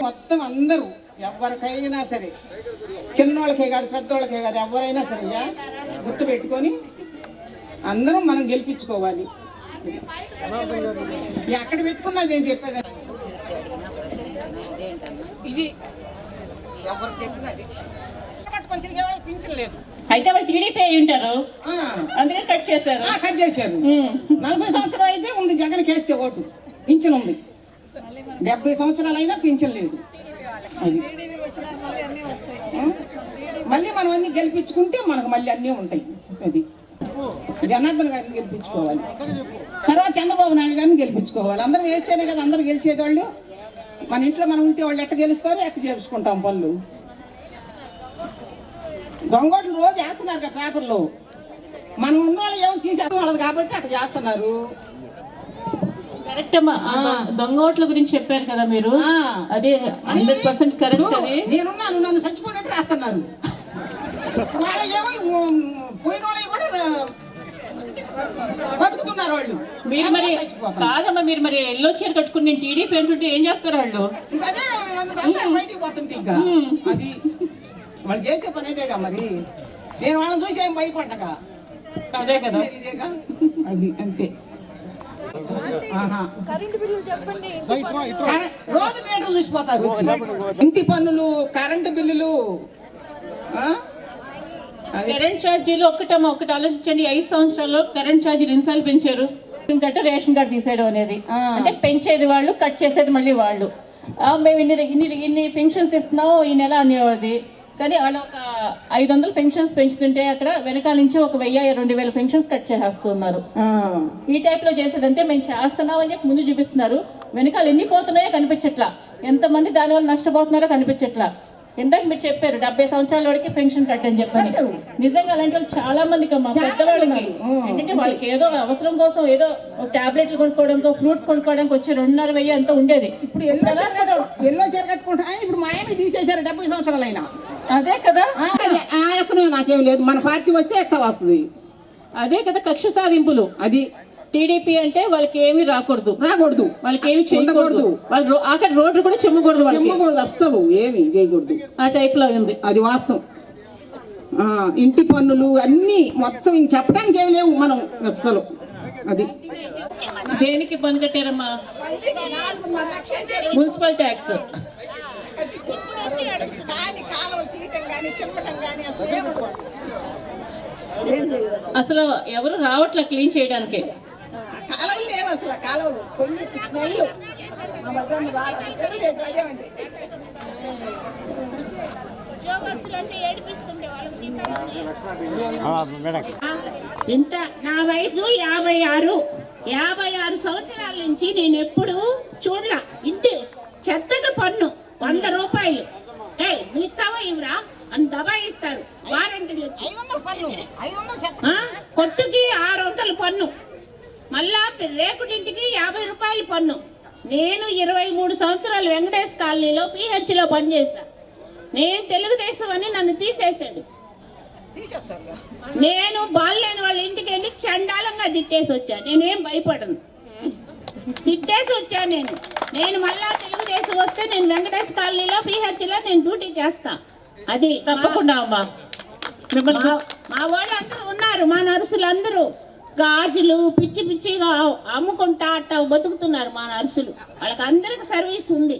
మొత్తం అందరూ ఎవరికైనా సరే, చిన్నవాళ్ళకే కాదు పెద్దవాళ్ళకే కాదు, ఎవరైనా సరే గుర్తు పెట్టుకొని అందరం మనం గెలిపించుకోవాలి. ఎక్కడ పెట్టుకున్నది నేను చెప్పేది ఇది, ఎవరికి చెప్పినది పట్టుకొని తిరిగే వాళ్ళకి పింఛన్ లేదు. అయితే వాళ్ళు టీడీపీ అయి ఉంటారు, అందుకే కట్ చేశారు. 40 సంవత్సరాలు అయితే ఉంది, జగన్ కేస్తే ఓటు పింఛన్ ఉంది. 70 సంవత్సరాలు అయినా పింఛన్ లేదు. అది మళ్ళీ మనం అన్ని గెలిపించుకుంటే మనకు మళ్ళీ అన్నీ ఉంటాయి. అది జనార్దన్ గారిని గెలిపించుకోవాలి, తర్వాత చంద్రబాబు నాయుడు గారిని గెలిపించుకోవాలి. అందరూ వేస్తేనే కదా అందరూ గెలిచేవాళ్ళు. మన ఇంట్లో మనం ఉంటే వాళ్ళు ఎట్ట గెలుస్తారు, ఎట్ట చేసుకుంటాం పనులు. దొంగోట్లు రోజు వేస్తున్నారు కదా పేపర్లో, మనం ఉన్న వాళ్ళు ఏమో తీసేస్తాం వాళ్ళది కాబట్టి అట్లా చేస్తున్నారు. కరెక్ట్ అమ్మా. దొంగ ఓట్ల గురించి చెప్పారు కదా మీరు, అది 100% కరెక్ట్. అది నేనున్నాను, నన్ను చచ్చిపోయినట్టు రాస్తున్నారు. వాళ్ళేమో పోయిన వాళ్ళు కూడా బతుకుతున్నారు వాళ్ళు. మీరు మరి కాదమ్మా, మీరు మరి ఎల్లో చీర కట్టుకుని నేను టీడీపీ అంటుంటే ఏం చేస్తారు వాళ్ళు? అదే బయటికి పోతుంటే ఇంకా అది వాళ్ళు చేసే పని అదేగా. మరి నేను వాళ్ళని చూసి ఏం భయపడ్డాగా, అదే కదా. ఇదేగా అది అంతే. ఆహా. రోజు మీటర్ చూసిపోతారు వచ్చి. ఇంటి పన్నులు, కరెంటు బిల్లులు, కరెంట్ ఛార్జీలు ఒకటి ఆలోచించండి. 5 సంవత్సరాల్లో కరెంట్ ఛార్జీలు ఎన్నిసార్లు పెంచారు? రేషన్ కార్డు తీసేయడం అనేది అంటే పెంచేది వాళ్ళు, కట్ చేసేది మళ్ళీ వాళ్ళు. మేము ఇన్ని పెన్షన్స్ ఇస్తున్నాం ఈ నెల అనేవాది. కానీ వాళ్ళు ఒక 500 పెన్షన్స్ పెంచుతుంటే అక్కడ వెనకాల నుంచి ఒక 1000-2000 పెన్షన్స్ కట్ చేసేస్తున్నారు. ఈ టైప్ లో చేసేదంటే మేము చేస్తున్నాం అని చెప్పి ముందు చూపిస్తున్నారు, వెనకాల ఎన్ని పోతున్నాయో కనిపించట్లా, ఎంతమంది దానివల్ల నష్టపోతున్నారో కనిపించట్లా. ఇందాక మీరు చెప్పారు 70 సంవత్సరాల వాడికి పెన్షన్ కట్ అని చెప్పని. నిజంగా అలాంటి వాళ్ళు చాలా మందికి అమ్మా, పెద్దవాళ్ళకి ఏంటంటే వాళ్ళకి ఏదో అవసరం కోసం ఏదో టాబ్లెట్లు కొనుక్కోవడానికి, ఫ్రూట్స్ కొనుక్కోవడానికి వచ్చి 2,500 అంతా ఉండేది. ఇప్పుడు ఎల్లో చీర కట్టుకుంటా. ఇప్పుడు మా ఆయన తీసేశారు 70 సంవత్సరాలు అయినా. అదే కదా, ఆయాసనం నాకేం లేదు. మన పార్టీ వస్తే ఎట్లా వస్తుంది? అదే కదా కక్ష సాధింపులు. అది టీడీపీ అంటే వాళ్ళకి ఏమి రాకూడదు, వాళ్ళకి ఏమి చేయకూడదు, వాళ్ళు అక్కడ రోడ్లు కూడా చెమ్మకూడదు, అస్సలు ఏమి చేయకూడదు. ఆ టైప్ లో ఉంది. అది వాస్తవం. ఇంటి పన్నులు అన్ని మొత్తం ఇంక చెప్పడానికి ఏమి లేవు మనం అస్సలు. అది దేనికి పన్ను కట్టారమ్మా? Municipal tax. అసలు ఎవరు రావట్లే క్లీన్ చేయడానికి. కాలువలు లేవు అసలు. కాలువలు కొన్ని స్మెల్ ఇంత నా వయసు 56 సంవత్సరాల నుంచి నేను ఎప్పుడు చూడలా. ఇంటి చెత్తకు పన్ను 100 రూపాయలు. నువ్వు ఇస్తావా ఇవ్వరా అని దబాయిస్తారు. వారంటీలు వచ్చి కొట్టుకి 600 పన్ను, మళ్ళా రేకుటింటికి 50 రూపాయలు పన్ను. నేను 23 సంవత్సరాలు వెంకటేశ్ కాలనీలో PHలో పనిచేశా. నేను తెలుగుదేశం అని నన్ను తీసేశాడు. నేను బాల్లేని వాళ్ళ ఇంటికి వెళ్ళి చండాలంగా తిట్టేసి వచ్చా. నేనేం భయపడను, తిట్టేసి వచ్చా. నేను మళ్ళా తెలుగుదేశం వస్తే నేను వెంకటేశ్ కాలనీలో PHలో నేను డ్యూటీ చేస్తా. అది తప్పకుండా అమ్మా. మా వాళ్ళు అందరూ ఉన్నారు, మా నర్సులు అందరూ గాజులు పిచ్చి పిచ్చిగా అమ్ముకుంటా అట్ట బతుకుతున్నారు మా నర్సులు. వాళ్ళకి అందరికి సర్వీస్ ఉంది.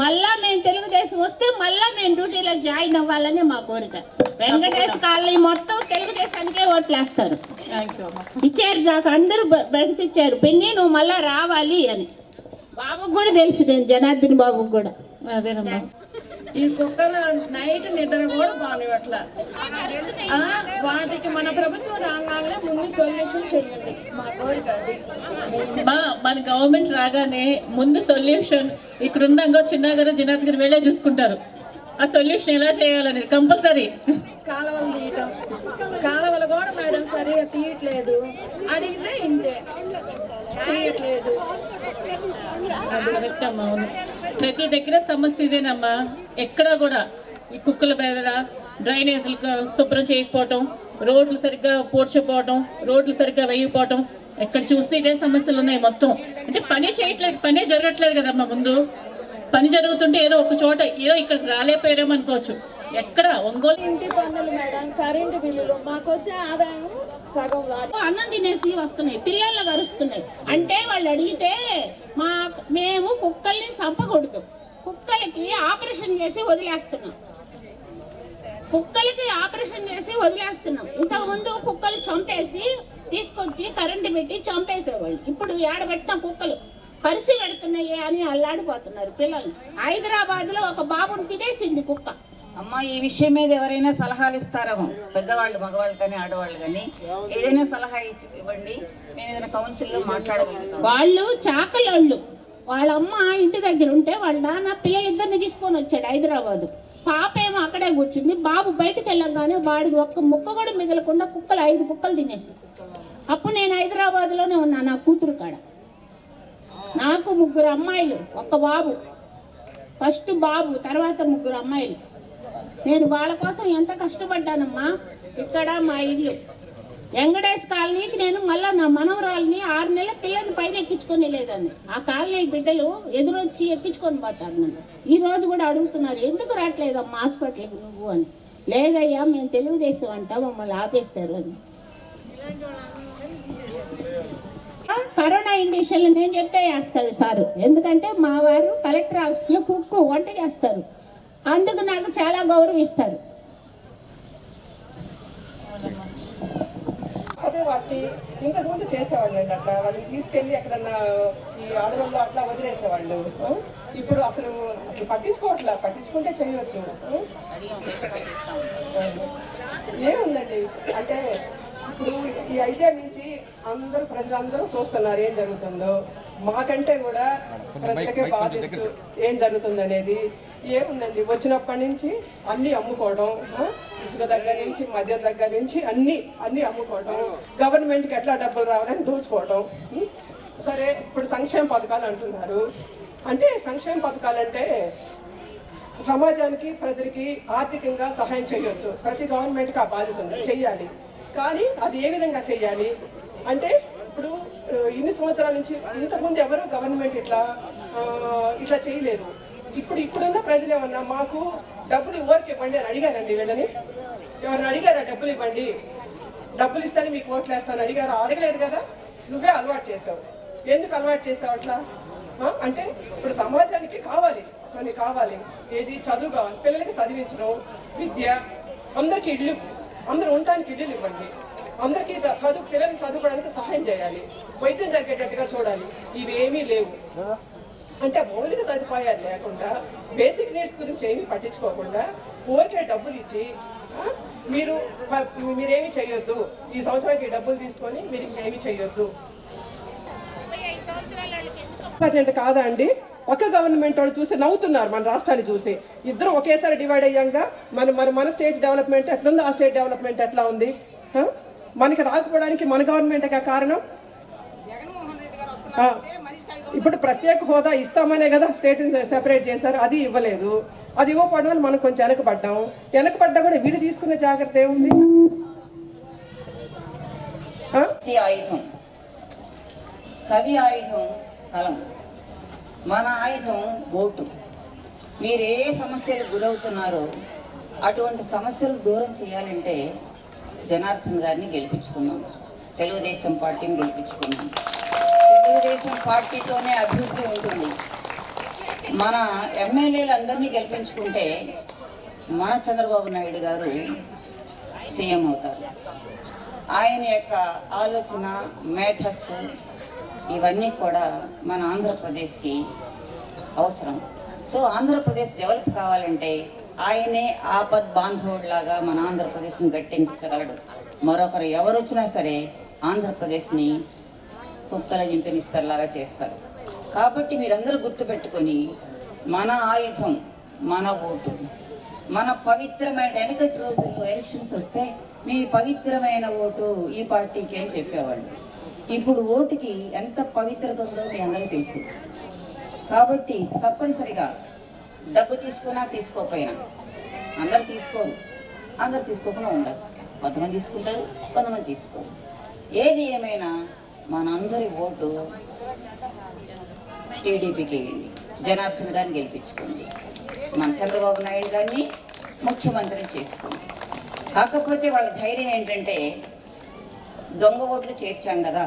మళ్ళా మేము తెలుగుదేశం వస్తే మళ్ళా మేము డ్యూటీలో జాయిన్ అవ్వాలని మా కోరిక. వెంకటేశ్ కాలనీ మొత్తం తెలుగుదేశానికే ఓట్లేస్తారు. ఇచ్చారు నాకు, అందరూ బయటకు ఇచ్చారు. పెన్ని నువ్వు మళ్ళా రావాలి అని. బాబుకు కూడా తెలుసు, నేను జనార్దన్ బాబుకు కూడా. అదేనమ్మా. ఈ కుక్కల నైట్ నిద్ర కూడా బానివట్ల. వాటికి మన ప్రభుత్వం రాగానే ముందు సొల్యూషన్ చేయండి, మా కోరిక అది. మన గవర్నమెంట్ రాగానే ముందు సొల్యూషన్ ఇక్కడున్న చిన్నగారు జనార్దన్ గారు వెళ్ళే చూసుకుంటారు. ఆ సొల్యూషన్ ఎలా చేయాలనేది కంపల్సరీ. కాలువలు తీయటం, కాలువలు కూడా మేడం సరిగా తీయట్లేదు, అడిగితే ఇంతే చేయట్లేదు. అది కరెక్ట్ అమ్మా. అవును, ప్రతి దగ్గర సమస్య ఇదేనమ్మా. ఎక్కడా కూడా ఈ కుక్కల బెదర, డ్రైనేజీలు శుభ్రం చేయకపోవటం, రోడ్లు సరిగ్గా పోడ్చకపోవటం, రోడ్లు సరిగ్గా వేయకపోవటం, ఎక్కడ చూస్తే ఇదే సమస్యలు ఉన్నాయి మొత్తం. అంటే పని చేయట్లేదు, పనే జరగట్లేదు కదమ్మా. ముందు పని జరుగుతుంటే ఏదో ఒక చోట ఏదో ఇక్కడికి రాలేపోయారేమో అనుకోవచ్చు. ఎక్కడ ఒంగోలు ఇంటి పన్నులు మేడం, కరెంటు బిల్లులు, మాకు వచ్చే ఆదాయం సగం. అన్నం తినేసి వస్తున్నాయి, పిల్లలు కరుస్తున్నాయి. అంటే వాళ్ళు అడిగితే మేము కుక్కల్ని చంపకూడదు, కుక్కలకి ఆపరేషన్ చేసి వదిలేస్తున్నాం. ఇంతకుముందు కుక్కలు చంపేసి తీసుకొచ్చి కరెంటు పెట్టి చంపేసేవాళ్ళు. ఇప్పుడు ఏడబెట్టిన కుక్కలు పరిసి పెడుతున్నాయి అని అల్లాడిపోతున్నారు పిల్లలు. హైదరాబాద్లో ఒక బాబుని తినేసింది కుక్క. అమ్మ, ఈ విషయం మీద ఎవరైనా సలహాలు ఇస్తారేమో, పెద్దవాళ్ళు, మగవాళ్ళు కానీ ఆడవాళ్ళు కానీ, ఏదైనా సలహా ఇవ్వండి, మేము ఏదైనా కౌన్సిల్లో మాట్లాడగలుగుతాం. వాళ్ళు చాకలోళ్ళు. వాళ్ళ అమ్మ ఇంటి దగ్గర ఉంటే వాళ్ళ నాన్న పిల్లలిద్దరిని తీసుకొని వచ్చాడు హైదరాబాదు. పాప ఏమో అక్కడే కూర్చుంది. బాబు బయటకు వెళ్ళంగానే వాడికి ఒక్క ముక్క కూడా మిగలకుండా కుక్కలు 5 కుక్కలు తినేసి. అప్పుడు నేను హైదరాబాద్లోనే ఉన్నా నా కూతురు కాడ. నాకు 3 అమ్మాయిలు, ఒక్క బాబు. ఫస్ట్ బాబు, తర్వాత 3 అమ్మాయిలు. నేను వాళ్ళ కోసం ఎంత కష్టపడ్డానమ్మా. ఇక్కడ మా ఇల్లు వెంకటేశ్ కాలనీకి నేను మళ్ళీ నా మనవరాలని 6 నెలల పిల్లల్ని పైన ఎక్కించుకొని లేదని ఆ కాలనీ బిడ్డలు ఎదురొచ్చి ఎక్కించుకొని పోతారు నన్ను. ఈ రోజు కూడా అడుగుతున్నారు, ఎందుకు రావట్లేదమ్మా హాస్పిటల్కి నువ్వు అని. లేదయ్యా మేము తెలుగుదేశం అంట, మమ్మల్ని ఆపేశారు అని. కరోనా ఇండిషన్లు నేను చెప్తే వేస్తాడు సారు, ఎందుకంటే మా వారు కలెక్టర్ ఆఫీస్లో కుక్కు వంట చేస్తారు, అందుకు నాకు చాలా గౌరవిస్తారు. అదే వాటి ఇంతకుముందు చేసేవాళ్ళు అండి, అట్లా వాళ్ళని తీసుకెళ్ళి ఎక్కడన్నా ఈ అడవుల్లో అట్లా వదిలేసేవాళ్ళు. ఇప్పుడు అసలు పట్టించుకుంటే చేయవచ్చు. ఏముందండి అంటే ఇప్పుడు ఈ 5 ఏళ్ళ నుంచి ప్రజలందరూ చూస్తున్నారు ఏం జరుగుతుందో. మాకంటే కూడా ప్రజలకే బాగా తెలుసు ఏం జరుగుతుంది అనేది. ఏముందండి, వచ్చినప్పటి నుంచి అన్నీ అమ్ముకోవడం, ఇసుక దగ్గర నుంచి మద్యం దగ్గర నుంచి అన్నీ అమ్ముకోవడం, గవర్నమెంట్కి ఎట్లా డబ్బులు రావాలని దోచుకోవడం. సరే, ఇప్పుడు సంక్షేమ పథకాలు అంటున్నారు. అంటే సంక్షేమ పథకాలు అంటే సమాజానికి ప్రజలకి ఆర్థికంగా సహాయం చేయొచ్చు. ప్రతి గవర్నమెంట్కి ఆ బాధ్యత ఉంది, చెయ్యాలి. కానీ అది ఏ విధంగా చెయ్యాలి అంటే, ఇప్పుడు ఇన్ని సంవత్సరాల నుంచి ఇంతకుముందు ఎవరు గవర్నమెంట్ ఇట్లా చేయలేదు. ఇప్పుడున్న ప్రజలు ఏమన్నా మాకు డబ్బులు ఎవరికి ఇవ్వండి అని అడిగారండి? వీళ్ళని ఎవరిని అడిగారా? డబ్బులు ఇవ్వండి, డబ్బులు ఇస్తాను మీకు ఓట్లు వేస్తాను అడిగారా? అడగలేదు కదా. నువ్వే అలవాటు చేసావు. ఎందుకు అలవాటు చేసావు అట్లా అంటే? ఇప్పుడు సమాజానికి కొన్ని కావాలి. ఏది? చదువు కావాలి, పిల్లలకి చదివించడం, విద్య, అందరికీ ఇల్లు, అందరూ ఉండటానికి ఇల్లులు ఇవ్వండి, అందరికీ పిల్లలకి చదువుకోవడానికి సహాయం చేయాలి, వైద్యం జరిగేటట్టుగా చూడాలి. ఇవేమీ లేవు. అంటే మౌలిక సదుపాయాలు లేకుండా, బేసిక్ నీడ్స్ గురించి ఏమీ పట్టించుకోకుండా ఊరికే డబ్బులు ఇచ్చి మీరేమీ చేయొద్దు, ఈ సంవత్సరానికి డబ్బులు తీసుకొని మీరు ఇంకేమీ చేయొద్దు. కాదా అండి? ఒక గవర్నమెంట్ వాళ్ళు చూసి నవ్వుతున్నారు మన రాష్ట్రాన్ని చూసి. ఇద్దరు ఒకేసారి డివైడ్ అయ్యాక మన స్టేట్ డెవలప్మెంట్ ఎట్లుంది, ఆ స్టేట్ డెవలప్మెంట్ ఎట్లా ఉంది? మనకి రాకపోవడానికి మన గవర్నమెంటే కారణం. ఇప్పుడు ప్రత్యేక హోదా ఇస్తామనే కదా స్టేట్ సెపరేట్ చేశారు, అది ఇవ్వలేదు. అది ఇవ్వకపోవడం వల్ల మనం కొంచెం వెనకపడ్డా కూడా వీడు తీసుకునే జాగ్రత్త ఏముంది? ఆయుధం, కవి ఆయుధం కలం, మన ఆయుధం ఓటు. మీరు ఏ సమస్యలు గురవుతున్నారో అటువంటి సమస్యలు దూరం చేయాలంటే జనార్దన్ గారిని గెలిపించుకున్నాం, తెలుగుదేశం పార్టీని గెలిపించుకున్నాం. తెలుగుదేశం పార్టీతోనే అభివృద్ధి ఉంటుంది. మన ఎమ్మెల్యేలందరినీ గెలిపించుకుంటే మన చంద్రబాబు నాయుడు గారు సీఎం అవుతారు. ఆయన యొక్క ఆలోచన, మేధస్సు ఇవన్నీ కూడా మన ఆంధ్రప్రదేశ్కి అవసరం. సో ఆంధ్రప్రదేశ్ డెవలప్ కావాలంటే ఆయనే ఆపద్ బాంధవుడిలాగా మన ఆంధ్రప్రదేశ్ని గట్టెంకించగలడు. మరొకరు ఎవరు వచ్చినా సరే ఆంధ్రప్రదేశ్ని కుక్కల జింపెనిస్తర్లాగా చేస్తారు. కాబట్టి మీరందరూ గుర్తుపెట్టుకొని, మన ఆయుధం మన ఓటు, మన పవిత్రమైన, వెనకటి రోజుల్లో ఎలక్షన్స్ వస్తే మీ పవిత్రమైన ఓటు ఈ పార్టీకి అని చెప్పేవాళ్ళు. ఇప్పుడు ఓటుకి ఎంత పవిత్రత ఉందో మీ అందరూ తెలుసు. కాబట్టి తప్పనిసరిగా డబ్బు తీసుకున్నా తీసుకోకపోయినా, అందరు తీసుకోరు, అందరు తీసుకోకుండా ఉండాలి. కొంతమంది తీసుకుంటారు, కొంతమంది తీసుకోరు. ఏది ఏమైనా మనందరి ఓటు టీడీపీకి వేయండి, జనార్దన్ గారిని గెలిపించుకోండి, మన చంద్రబాబు నాయుడు గారిని ముఖ్యమంత్రిని చేసుకోండి. కాకపోతే వాళ్ళ ధైర్యం ఏంటంటే, దొంగ ఓట్లు చేర్చాం కదా,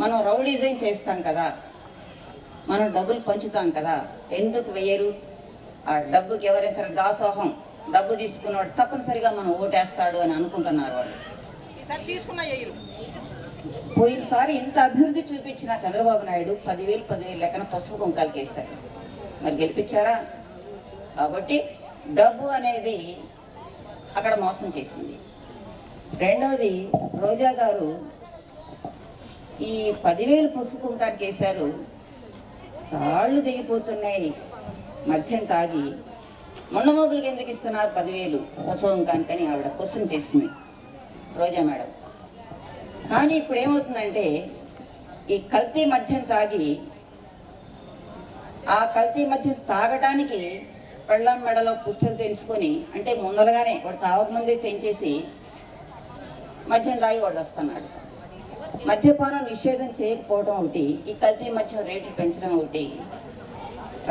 మనం రౌడీజం చేస్తాం కదా, మనం డబ్బులు పంచుతాం కదా, ఎందుకు వేయరు? ఆ డబ్బుకి ఎవరైనా దాసోహం, డబ్బు తీసుకున్నవాడు తప్పనిసరిగా మనం ఓటేస్తాడు అని అనుకుంటున్నారు వాళ్ళు. పోయినసారి ఇంత అభివృద్ధి చూపించిన చంద్రబాబు నాయుడు 10,000 లెక్కన పసుపు కుంకాలకి వేస్తారు. మరి గెలిపించారా? కాబట్టి డబ్బు అనేది అక్కడ మోసం చేసింది. రెండవది, రోజా గారు ఈ 10,000 పసుపు కుంకాలకి వేశారు, తాళ్ళు దిగిపోతున్నాయి, మద్యం తాగి మొండమోగులకి ఎందుకు ఇస్తున్నారు 10,000 పసుపు కుంకానికని ఆవిడ క్వశ్చన్ చేసింది రోజా మేడం. కానీ ఇప్పుడు ఏమవుతుందంటే, ఈ కల్తీ మద్యం తాగి, ఆ కల్తీ మద్యం తాగడానికి పెళ్ళం మెడలో పుస్తలు తెంచుకొని, అంటే ముందరగానే వాడు చావకముందే తెంచేసి మద్యం తాగి వాడు వస్తున్నాడు. మద్యపానం నిషేధం చేయకపోవడం ఒకటి, ఈ కల్తీ మద్యం రేట్లు పెంచడం ఒకటి.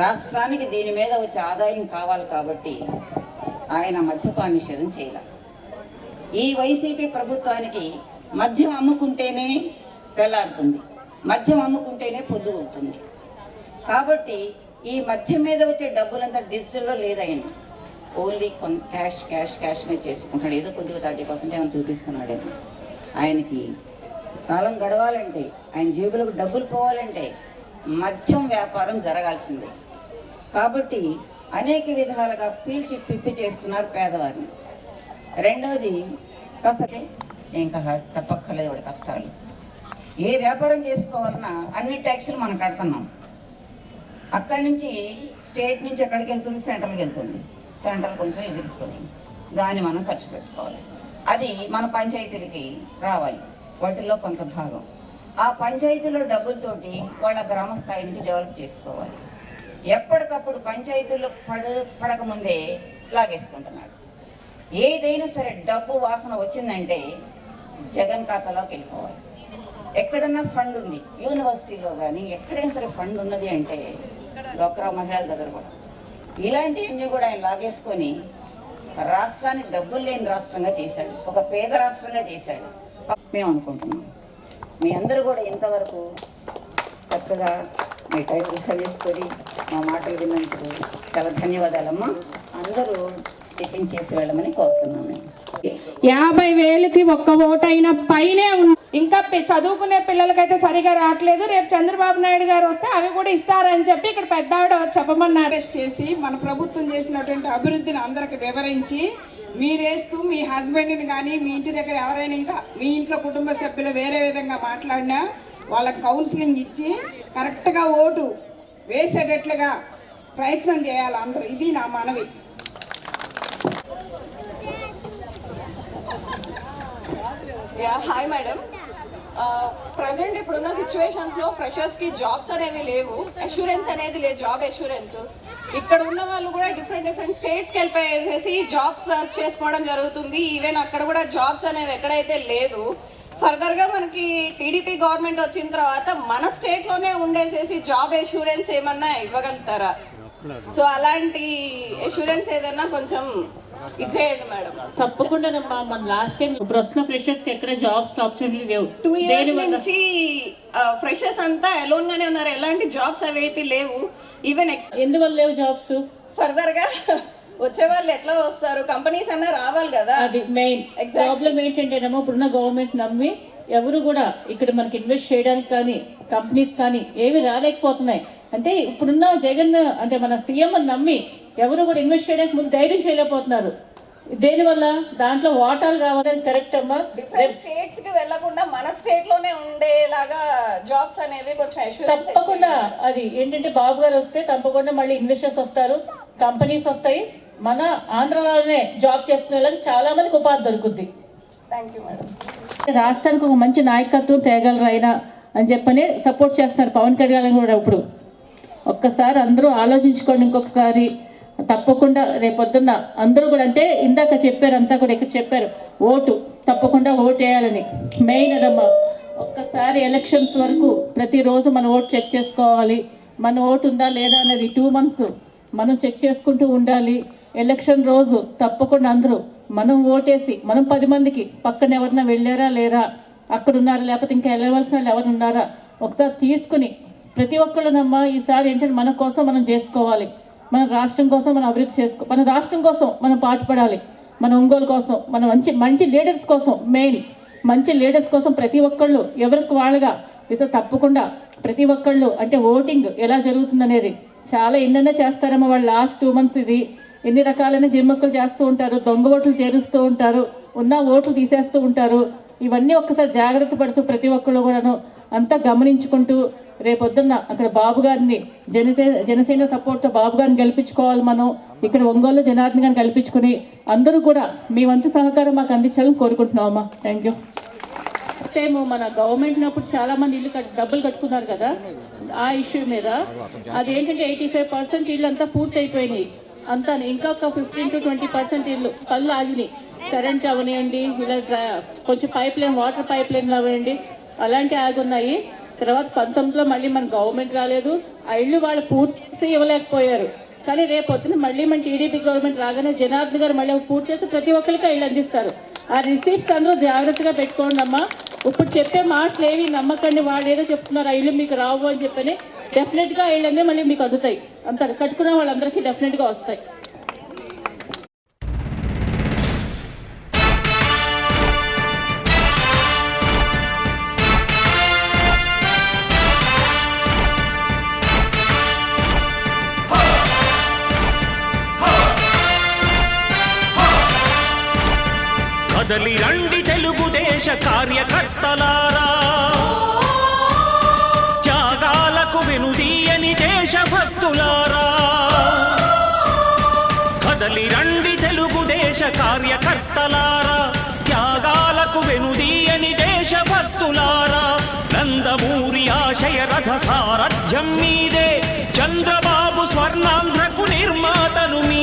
రాష్ట్రానికి దీని మీద వచ్చే ఆదాయం కావాలి కాబట్టి ఆయన మద్యపాన నిషేధం చేయాలి. ఈ వైసీపీ ప్రభుత్వానికి మద్యం అమ్ముకుంటేనే తెల్లారుతుంది, మద్యం అమ్ముకుంటేనే పొద్దు అవుతుంది. కాబట్టి ఈ మద్యం మీద వచ్చే డబ్బులంతా డిజిటల్లో లేదైనా ఓన్లీ క్యాష్గా చేసుకుంటాడు. ఏదో కొద్దిగా 30% ఏమైనా చూపిస్తున్నాడేమో. ఆయనకి కాలం గడవాలంటే, ఆయన జేబులకు డబ్బులు పోవాలంటే మద్యం వ్యాపారం జరగాల్సిందే. కాబట్టి అనేక విధాలుగా పీల్చి పిప్పి చేస్తున్నారు పేదవారిని. రెండవది కాస్త ఇంకా చెప్పక్కర్లేదు వాడి కష్టాలు. ఏ వ్యాపారం చేసుకోవాలన్నా అన్ని ట్యాక్సులు మనం కడుతున్నాం. అక్కడి నుంచి స్టేట్ నుంచి ఎక్కడికి వెళ్తుంది, సెంట్రల్కి వెళ్తుంది. సెంట్రల్ కొంచెం ఎదిరిస్తుంది, దాన్ని మనం ఖర్చు పెట్టుకోవాలి. అది మన పంచాయతీలకి రావాలి, వాటిల్లో కొంత భాగం. ఆ పంచాయతీలో డబ్బులతోటి వాళ్ళ గ్రామ స్థాయి నుంచి డెవలప్ చేసుకోవాలి. ఎప్పటికప్పుడు పంచాయతీలో పడకముందే లాగేసుకుంటున్నాడు. ఏదైనా సరే డబ్బు వాసన వచ్చిందంటే జగన్ ఖాతాలోకి వెళ్ళిపోవాలి. ఎక్కడన్నా ఫండ్ ఉంది, యూనివర్సిటీలో కానీ ఎక్కడైనా సరే ఫండ్ ఉన్నది అంటే డ్వాక్రా మహిళల దగ్గర కూడా ఇలాంటివన్నీ కూడా ఆయన లాగేసుకొని రాష్ట్రాన్ని డబ్బులు లేని రాష్ట్రంగా చేశాడు, ఒక పేద రాష్ట్రంగా చేశాడు. మేము అనుకుంటున్నాం మీ అందరూ కూడా ఇంతవరకు చక్కగా మీ టైం వేసుకొని మా మాటలు విన్నందుకు చాలా ధన్యవాదాలమ్మా. అందరూ టిఫిన్ చేసి వెళ్ళమని కోరుతున్నాను. 50,000కి ఒక్క ఓటైనా పైనే ఉంది. ఇంకా చదువుకునే పిల్లలకైతే సరిగా రావట్లేదు. రేపు చంద్రబాబు నాయుడు గారు వస్తే అవి కూడా ఇస్తారని చెప్పి ఇక్కడ పెద్ద ఆవిడ చెప్పమన్నారు. చేసి మన ప్రభుత్వం చేసినటువంటి అభివృద్ధిని అందరికి వివరించి మీరేస్తూ మీ హస్బెండ్ని కానీ మీ ఇంటి దగ్గర ఎవరైనా ఇంకా మీ ఇంట్లో కుటుంబ సభ్యులు వేరే విధంగా మాట్లాడినా వాళ్ళకి కౌన్సిలింగ్ ఇచ్చి కరెక్ట్గా ఓటు వేసేటట్లుగా ప్రయత్నం చేయాలి అందరూ. ఇది నా మనవి. Hi madam. ప్రజెంట్ ఇప్పుడున్న సిచ్యువేషన్స్లో ఫ్రెషర్స్కి జాబ్స్ అనేవి లేవు, అష్యూరెన్స్ అనేది లేదు, జాబ్ అష్యూరెన్స్. ఇక్కడ ఉన్న వాళ్ళు కూడా డిఫరెంట్ స్టేట్స్కి వెళ్ళిపోయేసి జాబ్స్ సర్చ్ చేసుకోవడం జరుగుతుంది. ఈవెన్ అక్కడ కూడా జాబ్స్ అనేవి ఎక్కడైతే లేదు. ఫర్దర్గా మనకి టీడీపీ గవర్నమెంట్ వచ్చిన తర్వాత మన స్టేట్లోనే ఉండేసేసి జాబ్ అష్యూరెన్స్ ఏమన్నా ఇవ్వగలుగుతారా? సో అలాంటి అష్యూరెన్స్ ఏదన్నా కొంచెం ఇచ్చేయండి మేడం. తప్పకుండా మన లాస్ట్ టైం ఇప్పుడు వస్తున్న ఫ్రెషర్స్ కి ఎక్కడ జాబ్స్ ఆపర్చునిటీ లేవు. 2 years నుంచి ఫ్రెషర్స్ అంతా అలోన్ గానే ఉన్నారు, ఎలాంటి జాబ్స్ అవైతే లేవు. ఈవెన్ ఎందువల్ల లేవు జాబ్స్? ఫర్దర్ గా వచ్చే వాళ్ళు ఎట్లా వస్తారు? కంపెనీస్ అన్నా రావాలి కదా. అది మెయిన్ ప్రాబ్లం ఏంటంటేనేమో ఇప్పుడున్న గవర్నమెంట్ నమ్మి ఎవరు కూడా ఇక్కడ మనకి ఇన్వెస్ట్ చేయడానికి కానీ కంపెనీస్ కానీ ఏవి రాలేకపోతున్నాయి. అంటే ఇప్పుడున్న జగన్ అంటే మన సీఎం నమ్మి ఎవరు కూడా ఇన్వెస్ట్ చేయడానికి ముందు ధైర్యం చేయలేకపోతున్నారు. దేనివల్ల? దాంట్లో వాటాలు కావాలని. కరెక్ట్ అమ్మా. డిఫరెంట్ స్టేట్స్ కి వెళ్ళకుండా మన స్టేట్ లోనే ఉండేలాగా జాబ్స్ అనేవి కొంచెం తప్పకుండా. అది ఏంటంటే బాబు గారు వస్తే తప్పకుండా మళ్ళీ ఇన్వెస్టర్స్ వస్తారు, కంపెనీస్ వస్తాయి, మన ఆంధ్రలోనే జాబ్ చేసుకునే వాళ్ళకి చాలా మందికి ఉపాధి దొరుకుద్ది. Thank you madam. రాష్ట్రానికి ఒక మంచి నాయకత్వం తేగలరు ఆయన అని చెప్పని సపోర్ట్ చేస్తున్నారు పవన్ కళ్యాణ్ కూడా. ఇప్పుడు ఒక్కసారి అందరూ ఆలోచించుకోండి ఇంకొకసారి. తప్పకుండా రేపొద్దున్న అందరూ కూడా అంటే ఇందాక చెప్పారు, అంతా కూడా ఇక్కడ చెప్పారు, ఓటు తప్పకుండా ఓటు వేయాలని. మెయిన్ అదమ్మా. ఒక్కసారి ఎలక్షన్స్ వరకు ప్రతిరోజు మన ఓటు చెక్ చేసుకోవాలి. మన ఓటు ఉందా లేదా అనేది 2 months మనం చెక్ చేసుకుంటూ ఉండాలి. ఎలక్షన్ రోజు తప్పకుండా అందరూ మనం ఓటేసి మనం 10 మందికి పక్కన ఎవరన్నా వెళ్ళారా లేరా, అక్కడ ఉన్నారా లేకపోతే ఇంకా వెళ్ళవలసిన వాళ్ళు ఎవరు ఉన్నారా ఒకసారి తీసుకుని ప్రతి ఒక్కళ్ళనమ్మా ఈసారి ఏంటంటే మన కోసం మనం చేసుకోవాలి, మన రాష్ట్రం కోసం మనం అభివృద్ధి మన రాష్ట్రం కోసం మనం పాటుపడాలి, మన ఒంగోలు కోసం, మన మంచి లీడర్స్ కోసం, మెయిన్ మంచి లీడర్స్ కోసం ప్రతి ఒక్కళ్ళు ఎవరికి వాళ్ళుగా ఈసారి తప్పకుండా ప్రతి ఒక్కళ్ళు అంటే ఓటింగ్ ఎలా జరుగుతుంది అనేది చాలా ఎన్నెన్నో చేస్తారమ్మా వాళ్ళు. లాస్ట్ 2 months ఇది ఎన్ని రకాలైన జిమ్మక్కులు చేస్తూ ఉంటారు, దొంగ ఓట్లు చేరుస్తూ ఉంటారు, ఉన్న ఓట్లు తీసేస్తూ ఉంటారు. ఇవన్నీ ఒక్కసారి జాగ్రత్త పడుతూ ప్రతి ఒక్కళ్ళు కూడాను అంతా గమనించుకుంటూ రేపొద్దున్న అక్కడ బాబు గారిని జనసేన సపోర్ట్తో బాబు గారిని గెలిపించుకోవాలి. మనం ఇక్కడ ఒంగోలు జనార్దన్ గారిని గెలిపించుకుని అందరూ కూడా మీ వంతు సహకారం మాకు అందించాలని కోరుకుంటున్నామమ్మా. Thank you. ఫస్ట్ టైం మన గవర్నమెంట్ ఉన్నప్పుడు చాలామంది ఇల్లు డబ్బులు కట్టుకున్నారు కదా, ఆ ఇష్యూ మీద అదేంటంటే 85% ఇల్లు అంతా పూర్తి అయిపోయినాయి. అంతా ఇంకా ఒక 15 to 20% ఇల్లు పనులు ఆగినాయి. కరెంట్ అవనివ్వండి, ఇలా కొంచెం వాటర్ పైప్ లైన్లు అవనివ్వండి, అలాంటి ఆగున్నాయి. తర్వాత 19లో మళ్ళీ మన గవర్నమెంట్ రాలేదు, ఆ ఇల్లు వాళ్ళు పూర్తి చేసి ఇవ్వలేకపోయారు. కానీ రేపు పొద్దున మళ్ళీ మన టీడీపీ గవర్నమెంట్ రాగానే జనార్దన్ గారు మళ్ళీ పూర్తి చేసి ప్రతి ఒక్కరికి ఇల్లు అందిస్తారు. ఆ రిసీప్ట్స్ అందరూ జాగ్రత్తగా పెట్టుకోండి అమ్మా. ఇప్పుడు చెప్పే మాటలు ఏవి నమ్మకండి, వాళ్ళు ఏదో చెప్తున్నారు ఆ ఇల్లు మీకు రావు అని చెప్పని. డెఫినెట్గా ఇళ్ళన్నీ మళ్ళీ మీకు అందుతాయి, అంత కట్టుకున్న వాళ్ళందరికీ డెఫినెట్గా వస్తాయి. కదలి రండి తెలుగుదేశ కార్యకర్తలారా, త్యాగాలకు వెనుదీయని దేశభక్తులారా. కదలి రండి తెలుగుదేశ కార్యకర్తలారా, త్యాగాలకు వెనుదీయని దేశభక్తులారా. నందమూరి ఆశయ రథ సారథ్యం మీదే, చంద్రబాబు స్వర్ణాంధ్రకు నిర్మాతలు మీ